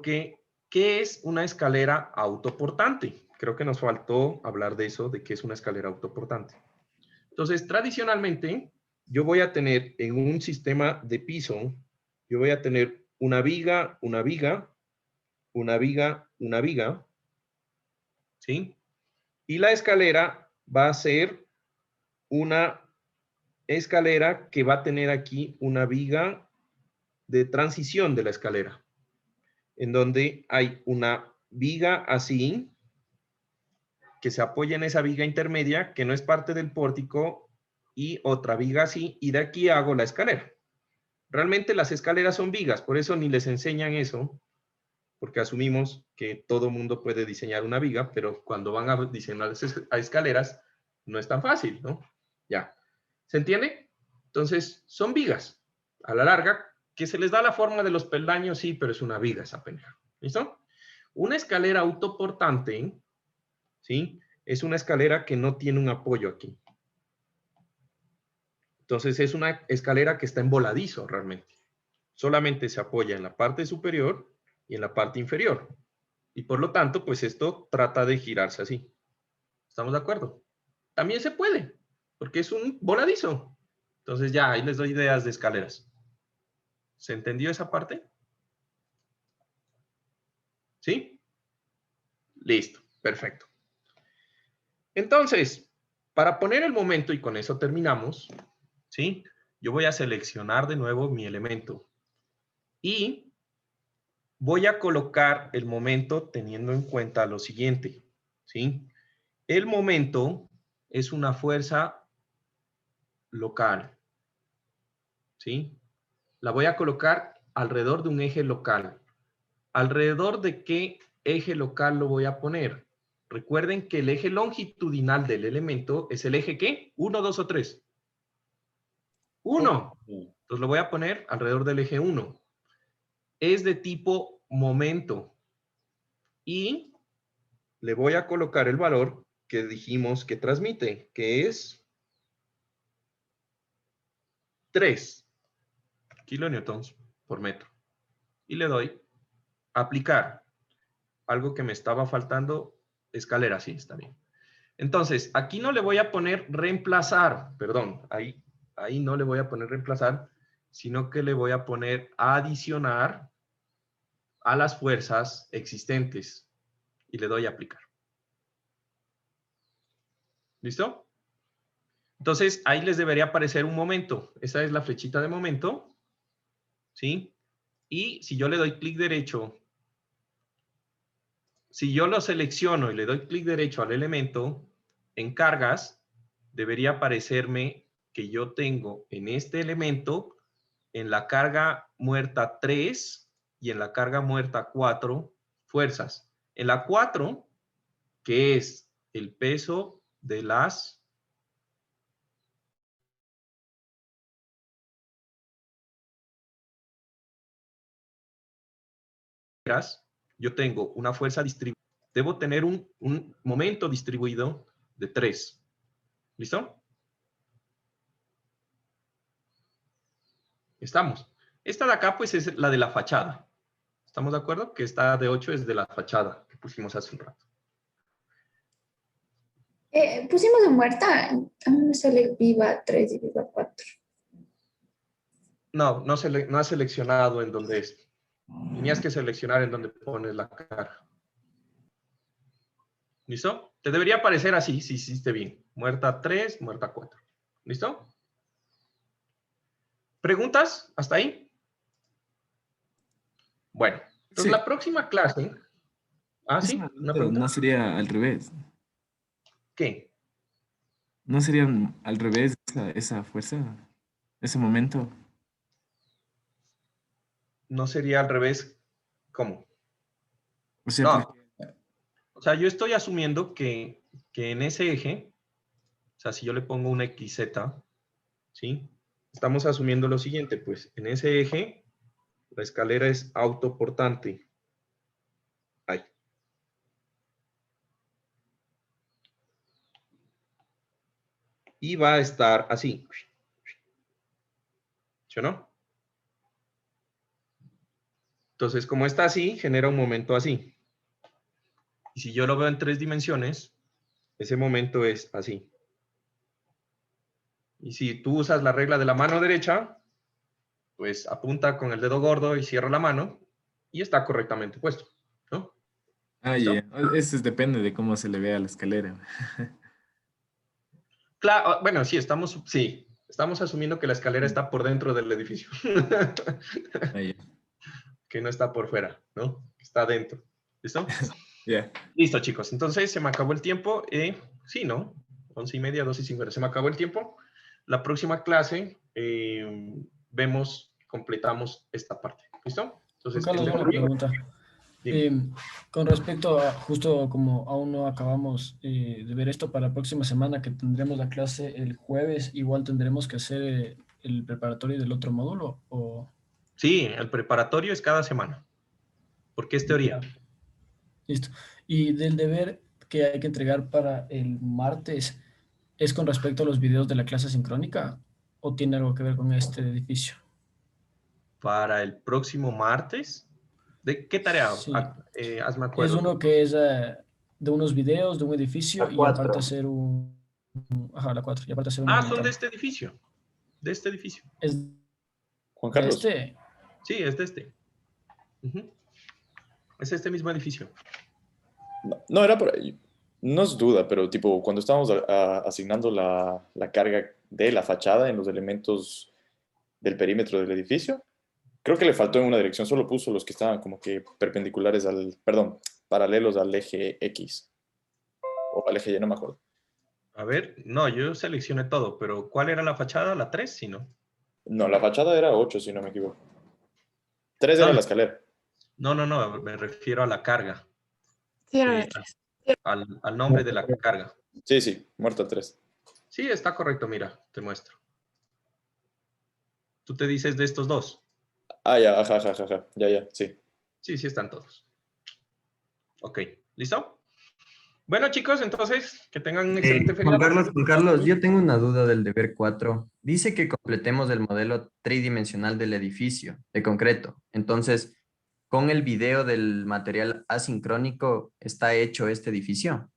¿qué es una escalera autoportante? Creo que nos faltó hablar de eso, de qué es una escalera autoportante. Entonces, tradicionalmente, yo voy a tener en un sistema de piso, yo voy a tener una viga, una viga, una viga, una viga, ¿sí? Y la escalera va a ser una escalera que va a tener aquí una viga de transición de la escalera, en donde hay una viga así, que se apoya en esa viga intermedia, que no es parte del pórtico, y otra viga así, y de aquí hago la escalera. Realmente las escaleras son vigas, por eso ni les enseñan eso, porque asumimos que todo mundo puede diseñar una viga, pero cuando van a diseñar a escaleras, no es tan fácil, ¿no? Ya. ¿Se entiende? Entonces, son vigas. A la larga, que se les da la forma de los peldaños, sí, pero es una viga esa pendeja. ¿Listo? Una escalera autoportante, ¿sí? Es una escalera que no tiene un apoyo aquí. Entonces, es una escalera que está en voladizo realmente. Solamente se apoya en la parte superior y en la parte inferior. Y por lo tanto, pues esto trata de girarse así. ¿Estamos de acuerdo? También se puede, porque es un voladizo. Entonces ya, ahí les doy ideas de escaleras. ¿Se entendió esa parte? ¿Sí? Listo, perfecto. Entonces, para poner el momento, y con eso terminamos, ¿sí? Yo voy a seleccionar de nuevo mi elemento. Y voy a colocar el momento teniendo en cuenta lo siguiente, ¿sí? El momento es una fuerza local, ¿sí? La voy a colocar alrededor de un eje local. ¿Alrededor de qué eje local lo voy a poner? Recuerden que el eje longitudinal del elemento es el eje ¿qué? 1, 2 o 3. 1. Entonces lo voy a poner alrededor del eje 1. Es de tipo momento. Y le voy a colocar el valor que dijimos que transmite, que es 3 kilonewtons por metro. Y le doy aplicar. Algo que me estaba faltando, escalera, sí, está bien. Entonces, aquí no le voy a poner reemplazar, perdón, ahí no le voy a poner reemplazar, sino que le voy a poner adicionar a las fuerzas existentes. Y le doy a aplicar. ¿Listo? Entonces, ahí les debería aparecer un momento. Esa es la flechita de momento. ¿Sí? Y si yo le doy clic derecho, si yo lo selecciono y le doy clic derecho al elemento, en cargas, debería aparecerme que yo tengo en este elemento, en la carga muerta 3 y en la carga muerta 4, fuerzas. En la 4, que es el peso de las yo tengo una fuerza distribuida. Debo tener un momento distribuido de 3. ¿Listo? Estamos. Esta de acá, pues, es la de la fachada. ¿Estamos de acuerdo? Que esta de 8 es de la fachada que pusimos hace un rato. Pusimos en muerta. A mí me sale viva 3 y viva 4. No, no has seleccionado en dónde es. Tenías que seleccionar en dónde pones la carga. ¿Listo? Te debería aparecer así, si hiciste bien. Muerta 3, muerta 4. ¿Listo? ¿Preguntas hasta ahí? Bueno, entonces Sí. la próxima clase... Ah, sí, una pregunta. No sería al revés. ¿Qué? ¿No sería al revés esa fuerza, ese momento? No sería al revés. ¿Cómo? O sea, No. O sea, yo estoy asumiendo que en ese eje, o sea, si yo le pongo una XZ, ¿sí? Estamos asumiendo lo siguiente, pues, en ese eje La escalera es autoportante. Ahí. Y va a estar así. ¿Sí o no? Entonces, como está así, genera un momento así. Y si yo lo veo en 3 dimensiones, ese momento es así. Y si tú usas la regla de la mano derecha, pues apunta con el dedo gordo y cierra la mano y está correctamente puesto, ¿no? Ah, ¿Listo? ya. Eso depende de cómo se le vea la escalera. Claro, bueno, sí, estamos asumiendo que la escalera está por dentro del edificio. Ah, ya. Que no está por fuera, ¿no? Está dentro. ¿Listo? Ya. Listo, chicos. Entonces, se me acabó el tiempo. Sí, ¿no? 11:30, 12:50. Se me acabó el tiempo. La próxima clase completamos esta parte. ¿Listo? Juan Entonces, que Carlos, estén una muy bien. pregunta. Dime. Con respecto a, justo como aún no acabamos de ver esto, para la próxima semana que tendremos la clase el jueves, igual tendremos que hacer el preparatorio del otro módulo, o... Sí, el preparatorio es cada semana, porque es teoría. Listo. Y del deber que hay que entregar para el martes, ¿es con respecto a los videos de la clase sincrónica o tiene algo que ver con este edificio? Para el próximo martes, ¿de qué tarea? Sí, Hazme es acuerdo. uno que es de unos videos de un edificio La y aparte 4. hacer ajá, la 4, y aparte hacer una Ah, son de ventana. este edificio. De este edificio. ¿Es Juan de Carlos. este? Sí, es de este. Ujú. Es este mismo edificio. No, era por ahí. No es duda, pero tipo, cuando estábamos asignando la carga de la fachada en los elementos del perímetro del edificio, creo que le faltó en una dirección, solo puso los que estaban como que perpendiculares perdón, paralelos al eje X o al eje Y, no me acuerdo. A ver, no, yo seleccioné todo, pero ¿cuál era la fachada? La 3, sí, ¿no? No, la fachada era 8, si no me equivoco. 3 No, era la escalera. no, me refiero a la carga, Sí, era la 3. al nombre de la carga. Sí, sí, muerta 3. Sí, está correcto, mira, te muestro. Tú te dices de estos dos. Ah, ya, ajá, ajá, ajá, ya, sí. Sí, sí están todos. Ok, ¿listo? Bueno, chicos, entonces, que tengan un excelente Juan feriado. Carlos, yo tengo una duda del deber 4. Dice que completemos el modelo tridimensional del edificio, de concreto. Entonces, con el video del material asincrónico, ¿está hecho este edificio?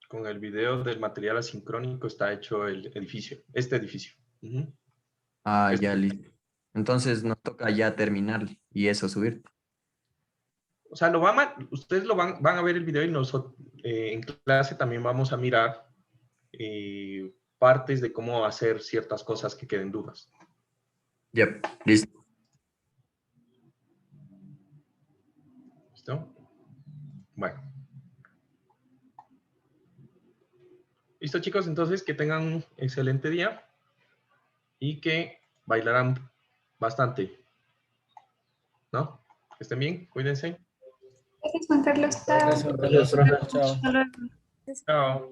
Con el video del material asincrónico está hecho el edificio, este edificio. Ujú. Ah, Este. ya, listo. Entonces, nos toca ya terminar y eso, subir. O sea, ustedes van a ver el video y nosotros en clase también vamos a mirar partes de cómo hacer ciertas cosas que queden dudas. Ya, listo. ¿Listo? Bueno. Listo, chicos, entonces que tengan un excelente día y que bailarán bastante. ¿No? Que estén bien, cuídense. Gracias, Juan Carlos. Chao. Gracias, Juan Carlos. Chao. Hasta luego. Chao.